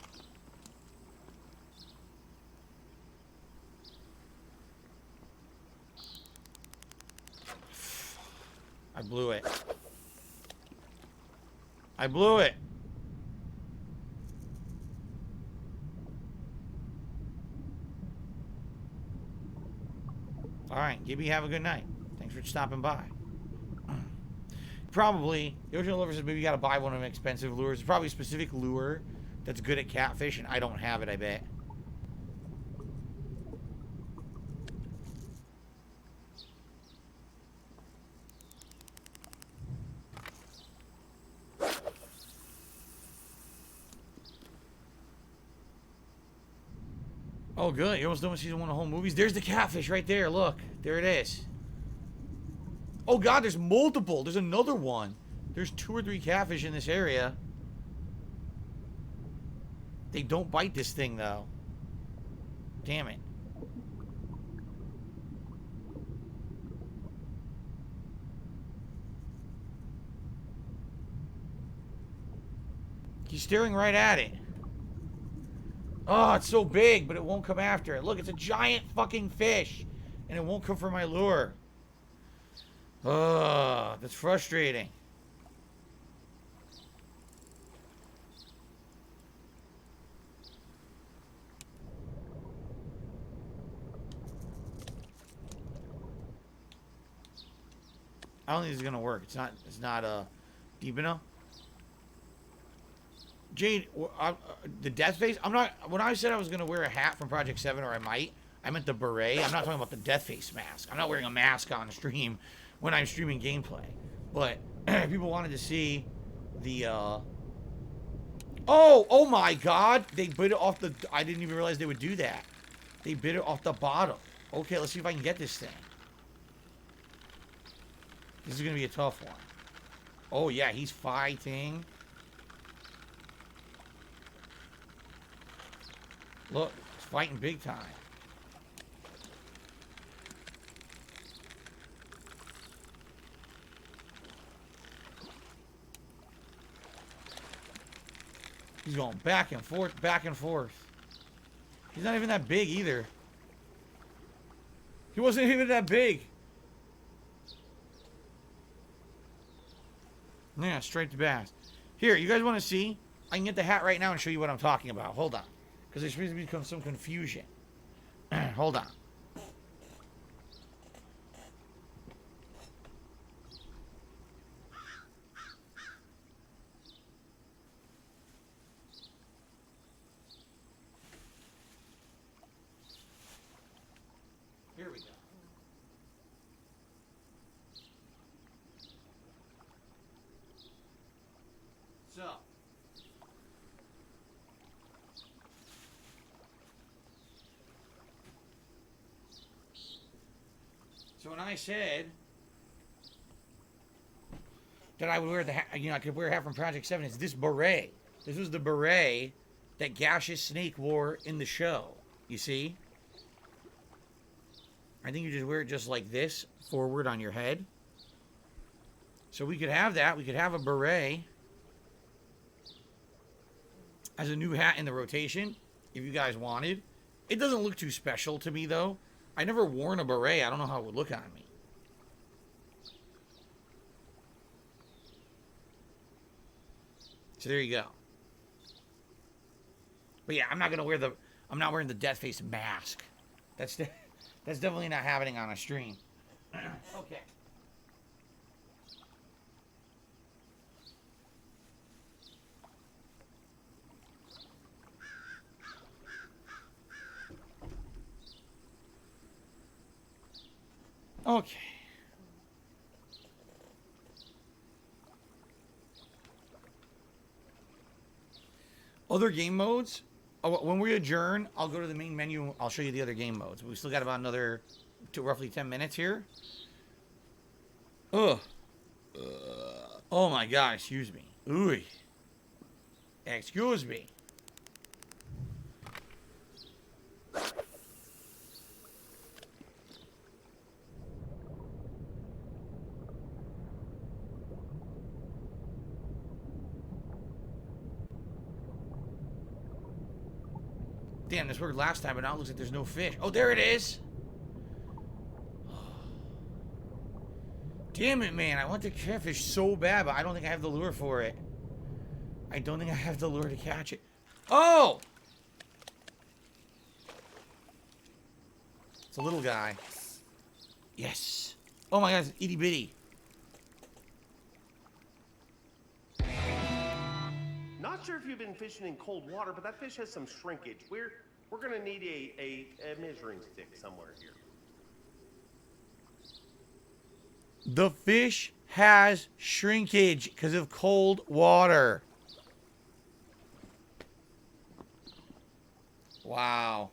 I blew it. I blew it. All right, Gibby, have a good night. Thanks for for stopping by. Probably, the Ocean Lover says maybe you gotta buy one of them expensive lures. It's probably a specific lure that's good at catfish, and I don't have it, I bet. Oh, good. You're almost done with season 1 of home movies. There's the catfish right there. Look. There it is. Oh, God. There's multiple. There's another one. There's 2 or 3 catfish in this area. They don't bite this thing, though. Damn it. He's staring right at it. Oh, it's so big, but it won't come after it. Look, it's a giant fucking fish, and it won't come for my lure. Oh, that's frustrating. I don't think this is gonna work. It's not deep enough. Jade, the death face. I'm not. When I said I was gonna wear a hat from Project 7, or I meant the beret. I'm not talking about the death face mask. I'm not wearing a mask on stream when I'm streaming gameplay. But people wanted to see the. Oh my God! They bit it off the. I didn't even realize they would do that. They bit it off the bottom. Okay, let's see if I can get this thing. This is gonna be a tough one. Oh yeah, he's fighting. Look, he's fighting big time. He's going back and forth, back and forth. He's not even that big either. He wasn't even that big. Yeah, straight to bass. Here, you guys want to see? I can get the hat right now and show you what I'm talking about. Hold on. Because there's supposed to become some confusion. Hold on. Here we go. So when I said that I would wear the hat, I could wear a hat from Project 7, it's this beret. This was the beret that Gaseous Snake wore in the show. You see? I think you just wear it just like this, forward on your head. So we could have that. We could have a beret as a new hat in the rotation, if you guys wanted. It doesn't look too special to me, though. I never worn a beret. I don't know how it would look on me. So there you go. But yeah, I'm not wearing the death face mask. That's definitely not happening on a stream. Okay. Okay. Other game modes? When we adjourn, I'll go to the main menu. I'll show you the other game modes. We still got about another roughly 10 minutes here. Ugh. Oh my God, excuse me. Ooh. Excuse me. Damn, this worked last time, but now it looks like there's no fish. Oh, there it is. Damn it, man. I want the catfish so bad, but I don't think I have the lure for it. I don't think I have the lure to catch it. Oh! It's a little guy. Yes. Oh my God, it's itty bitty. Not sure if you've been fishing in cold water, but that fish has some shrinkage. We're gonna need a measuring stick somewhere here. The fish has shrinkage because of cold water. Wow.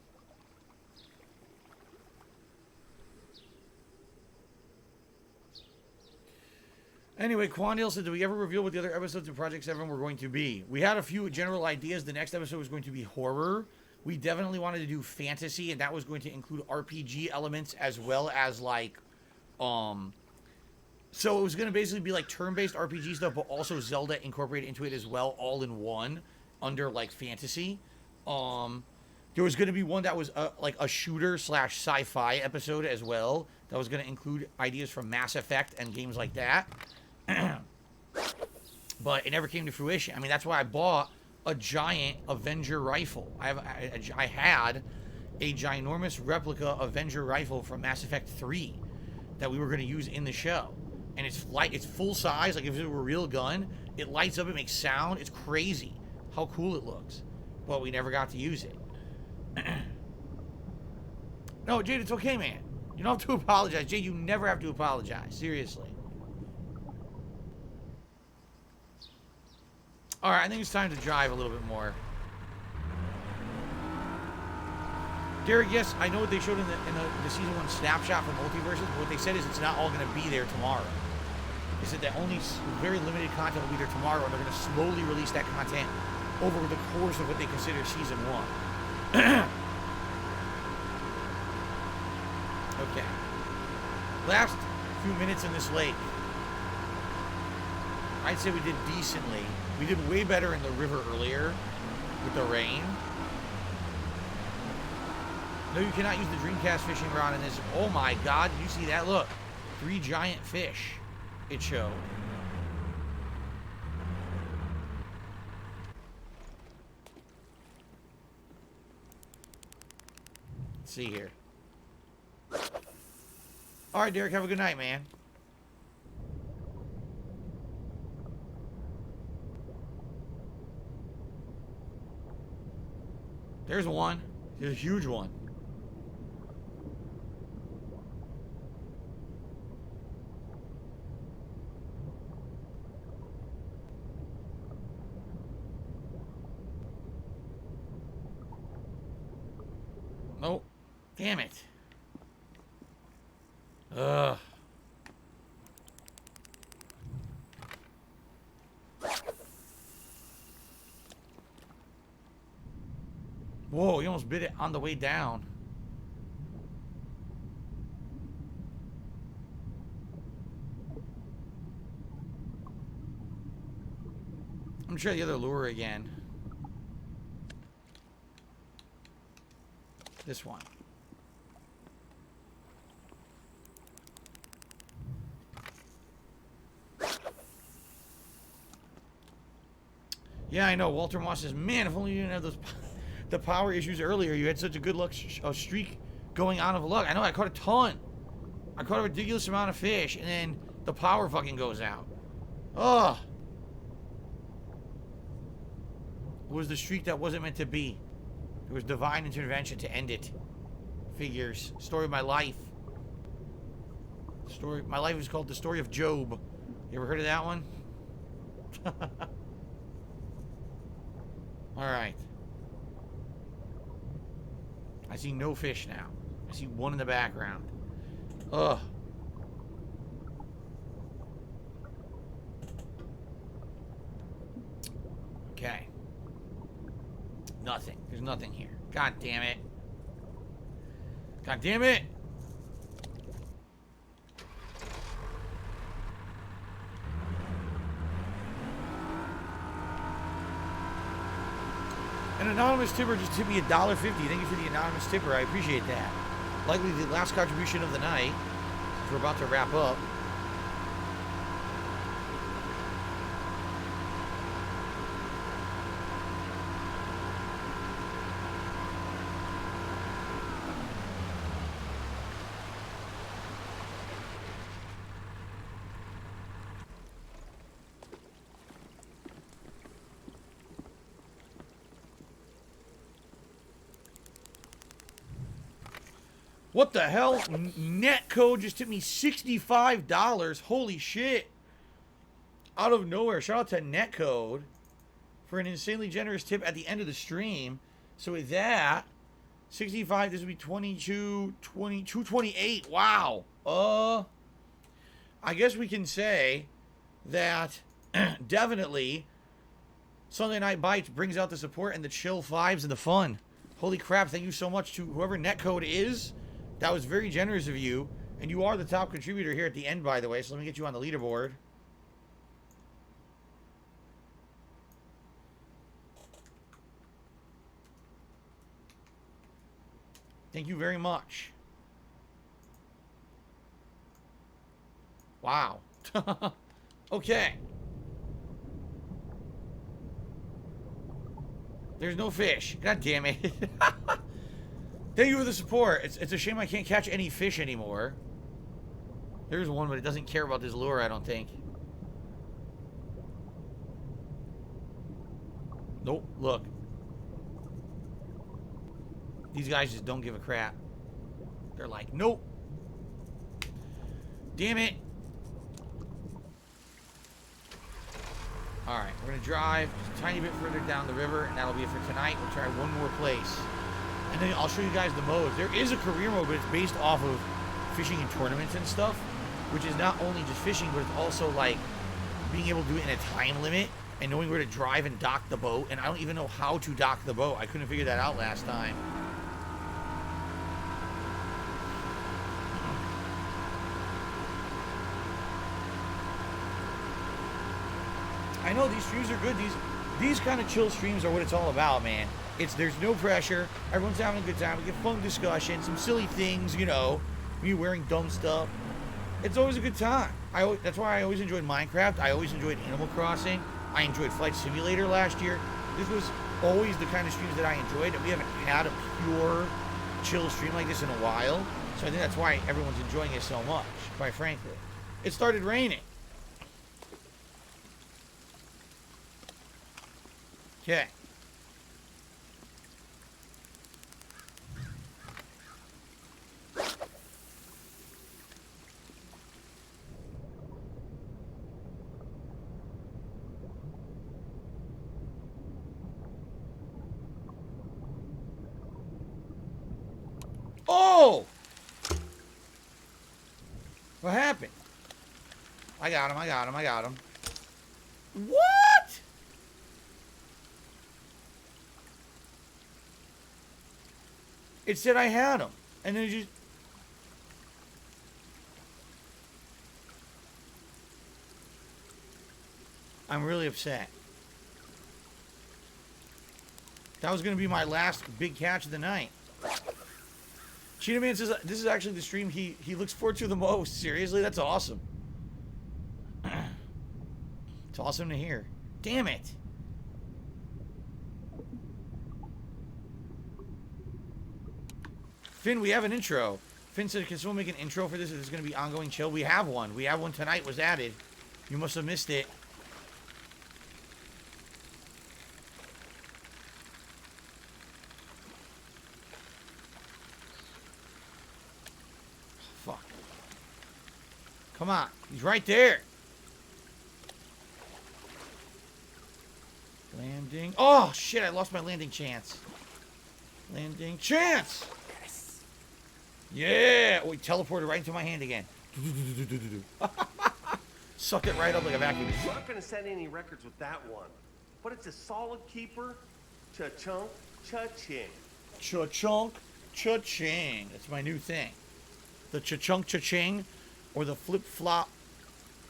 Anyway, Quandale said, did we ever reveal what the other episodes of Project 7 were going to be? We had a few general ideas. The next episode was going to be horror. We definitely wanted to do fantasy, and that was going to include RPG elements as well as, like, so it was going to basically be, like, turn-based RPG stuff, but also Zelda incorporated into it as well, all in one, under, like, fantasy. There was going to be one that was, like, a shooter/sci-fi episode as well. That was going to include ideas from Mass Effect and games like that. But it never came to fruition. I mean, that's why I bought a giant Avenger rifle. I had a ginormous replica Avenger rifle from Mass Effect 3 that we were going to use in the show. And it's full size, like if it were a real gun. It lights up, it makes sound. It's crazy how cool it looks. But we never got to use it. No, Jade, it's okay, man. You don't have to apologize. Jade, you never have to apologize. Seriously. Alright, I think it's time to drive a little bit more. Derek, yes, I know what they showed in the Season 1 snapshot for Multiverses, but what they said is it's not all going to be there tomorrow. They said that only very limited content will be there tomorrow, and they're going to slowly release that content over the course of what they consider Season 1. Okay. Last few minutes in this lake. I'd say we did decently. We did way better in the river earlier with the rain. No, you cannot use the Dreamcast fishing rod in this. Oh my God, did you see that? Look, 3 giant fish it showed. Let's see here. All right, Derek, have a good night, man. There's one. There's a huge one. Oh, damn it. Ugh. Whoa, you almost bit it on the way down. I'm gonna try the other lure again. This one. Yeah, I know. Walter Moss says, man, if only you didn't have those the power issues earlier. You had such a good luck streak going on of luck. I know, I caught a ton. I caught a ridiculous amount of fish, and then the power fucking goes out. Ugh. It was the streak that wasn't meant to be. There was divine intervention to end it. Figures. Story of my life. My life is called The Story of Job. You ever heard of that one? Alright. I see no fish now. I see one in the background. Ugh. Okay. Nothing. There's nothing here. God damn it. God damn it! An anonymous tipper just tipped me $1.50. Thank you for the anonymous tipper. I appreciate that. Likely the last contribution of the night. Since we're about to wrap up. What the hell? Netcode just tipped me $65. Holy shit. Out of nowhere. Shout out to Netcode for an insanely generous tip at the end of the stream. So with that, 65, this would be 22, 22, 28. Wow. I guess we can say that definitely Sunday Night Bites brings out the support and the chill vibes and the fun. Holy crap, thank you so much to whoever Netcode is. That was very generous of you. And you are the top contributor here at the end, by the way, so let me get you on the leaderboard. Thank you very much. Wow. Okay. There's no fish. God damn it. Thank you for the support. It's a shame I can't catch any fish anymore. There's one, but it doesn't care about this lure, I don't think. Nope, look. These guys just don't give a crap. They're like, nope. Damn it. Alright, we're going to drive just a tiny bit further down the river, and that'll be it for tonight. We'll try one more place. And then I'll show you guys the modes. There is a career mode, but it's based off of fishing in tournaments and stuff, which is not only just fishing, but it's also like being able to do it in a time limit and knowing where to drive and dock the boat. And I don't even know how to dock the boat. I couldn't figure that out last time. I know these streams are good. These kind of chill streams are what it's all about, man. There's no pressure. Everyone's having a good time. We get fun discussion, some silly things, you know, me wearing dumb stuff. It's always a good time. That's why I always enjoyed Minecraft. I always enjoyed Animal Crossing. I enjoyed Flight Simulator last year. This was always the kind of streams that I enjoyed, and we haven't had a pure chill stream like this in a while. So I think that's why everyone's enjoying it so much, quite frankly. It started raining. Okay. Oh! What happened? I got him. What? It said I had him. And then it just... I'm really upset. That was going to be my last big catch of the night. Cheetah Man says this is actually the stream he looks forward to the most. Seriously? That's awesome. It's awesome to hear. Damn it. Finn, we have an intro. Finn said, can someone make an intro for this? Is this going to be ongoing chill? We have one. We have one tonight. Was added. You must have missed it. Fuck. Come on. He's right there. Landing. Oh, shit. I lost my landing chance. Landing chance. Yeah! Oh, he teleported right into my hand again. Sucked it right up like a vacuum. I'm not going to set any records with that one. But it's a solid keeper. Cha-chunk, cha-ching. Cha-chunk, cha-ching. That's my new thing. The cha-chunk, cha-ching. Or the flip-flop,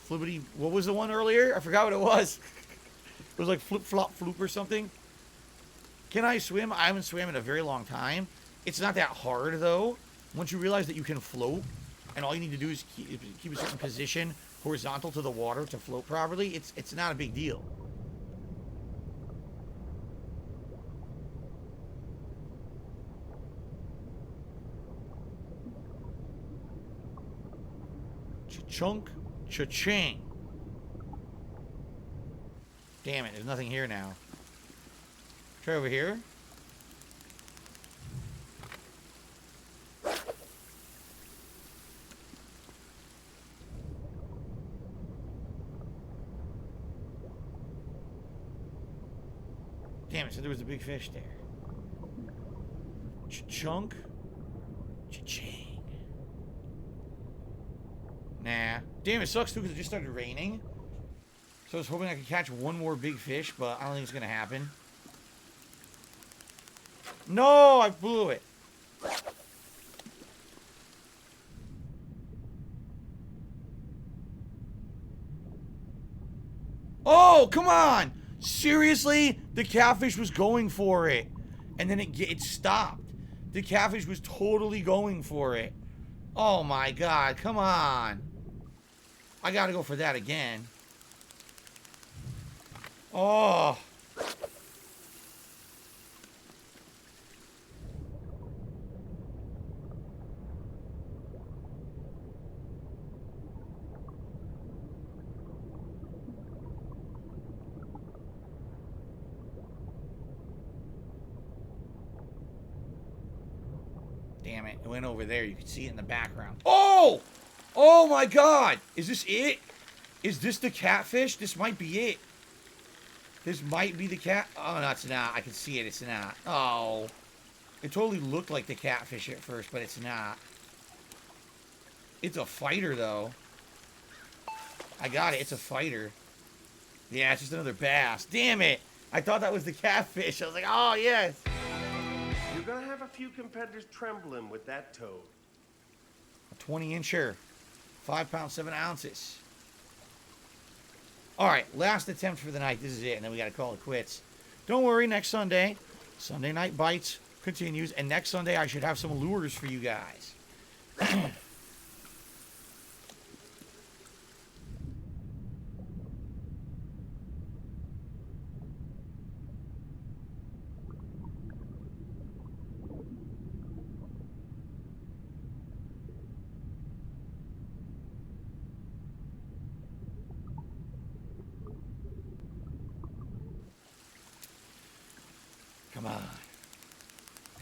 flippity... What was the one earlier? I forgot what it was. It was like flip-flop, floop or something. Can I swim? I haven't swam in a very long time. It's not that hard, though. Once you realize that you can float, and all you need to do is keep a certain position horizontal to the water to float properly, it's not a big deal. Cha-chunk, cha-ching. Damn it, there's nothing here now. Try over here. Damn it, so there was a big fish there. Chunk. Cha-ching. Nah. Damn, it sucks too because it just started raining. So I was hoping I could catch one more big fish, but I don't think it's going to happen. No, I blew it. Oh, come on. Seriously? The catfish was going for it. And then it stopped. The catfish was totally going for it. Oh my god, come on. I gotta go for that again. Oh. Damn it, it went over there. You can see it in the background. Oh! Oh my god! Is this it? Is this the catfish? This might be it. This might be the cat. Oh, no, it's not. I can see it. It's not. Oh. It totally looked like the catfish at first, but it's not. It's a fighter, though. I got it. It's a fighter. Yeah, it's just another bass. Damn it. I thought that was the catfish. I was like, oh, yes. You're going to have a few competitors trembling with that toad. A 20-incher. 5 pounds, 7 ounces. All right, last attempt for the night. This is it, and then we got to call it quits. Don't worry, next Sunday, Sunday Night Bites continues, and next Sunday I should have some lures for you guys. Come on.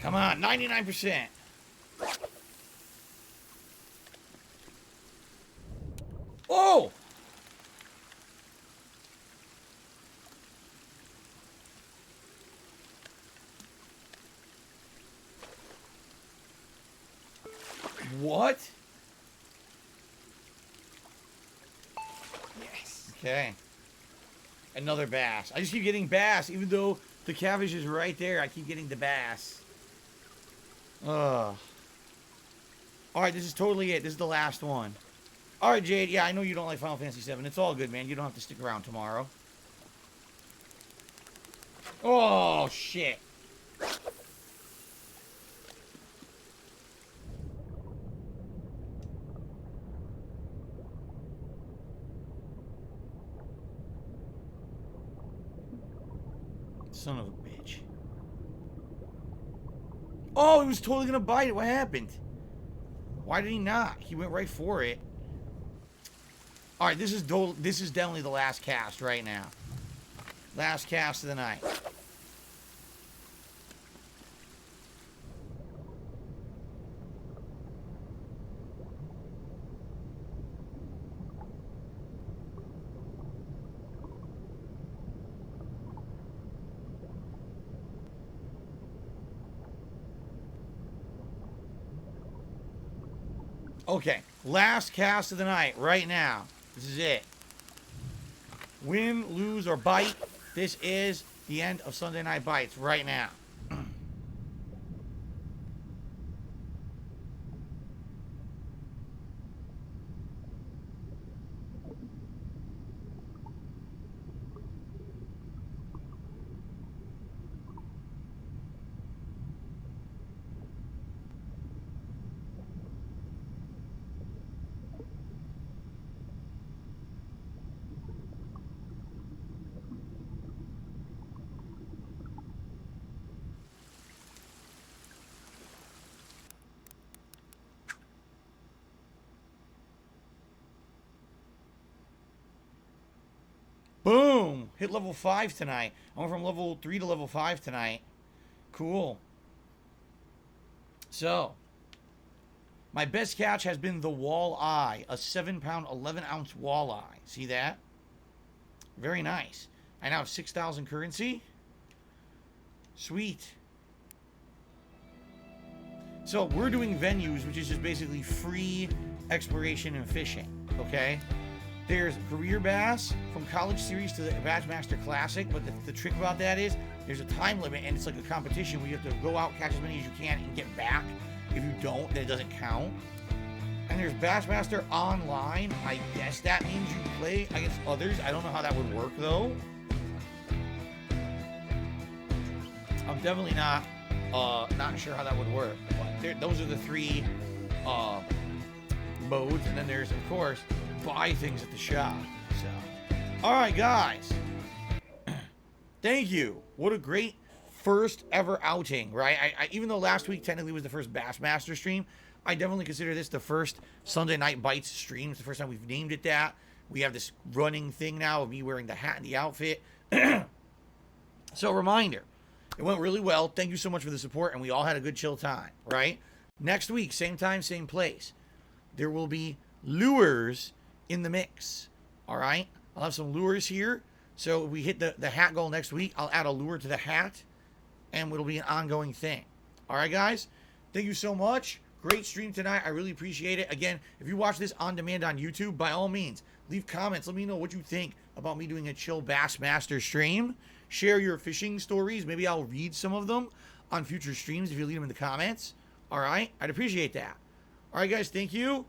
Come on, 99%. Oh! What? Yes. Okay. Another bass. I just keep getting bass, even though the catfish is right there. I keep getting the bass. Ugh. Alright, this is totally it. This is the last one. Alright, Jade. Yeah, I know you don't like Final Fantasy VII. It's all good, man. You don't have to stick around tomorrow. Oh, shit. Son of a bitch. Oh, he was totally gonna bite it. What happened? Why did he not? He went right for it. Alright, this is definitely the last cast right now. Last cast of the night. Okay, last cast of the night right now. This is it. Win, lose, or bite. This is the end of Sunday Night Bites right now. Boom! Hit level 5 tonight. I went from level 3 to level 5 tonight. Cool. So, my best catch has been the walleye. A 7-pound, 11-ounce walleye. See that? Very nice. I now have 6,000 currency. Sweet. So we're doing venues, which is just basically free exploration and fishing, okay? There's career bass from college series to the Bassmaster Classic, but the trick about that is there's a time limit and it's like a competition where you have to go out, catch as many as you can, and get back. If you don't, then it doesn't count. And there's Bassmaster Online. I guess that means you play against others. I don't know how that would work though. I'm definitely not sure how that would work. But those are the three modes, and then there's of course buy things at the shop. So, all right, guys. Thank you. What a great first ever outing, right? I even though last week technically was the first Bassmaster stream, I definitely consider this the first Sunday Night Bites stream. It's the first time we've named it that. We have this running thing now of me wearing the hat and the outfit. So, reminder, it went really well. Thank you so much for the support, and we all had a good chill time, right? Next week, same time, same place. There will be lures in the mix, all right? I'll have some lures here. So if we hit the hat goal next week, I'll add a lure to the hat, and it'll be an ongoing thing. All right, guys? Thank you so much. Great stream tonight. I really appreciate it. Again, if you watch this on demand on YouTube, by all means, leave comments. Let me know what you think about me doing a chill Bassmaster stream. Share your fishing stories. Maybe I'll read some of them on future streams if you leave them in the comments. All right? I'd appreciate that. All right, guys. Thank you.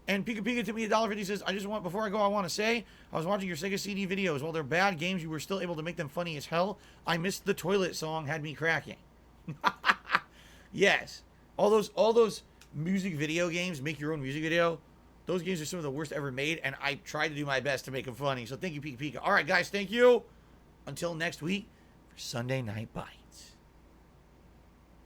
And Pika Pika to me $1.50 says, before I go, I want to say, I was watching your Sega CD videos. While they're bad games, you were still able to make them funny as hell. I missed the toilet song, had me cracking. Yes. All those music video games, make your own music video, those games are some of the worst ever made, and I try to do my best to make them funny. So thank you, Pika Pika. All right, guys, thank you. Until next week for Sunday Night Bites.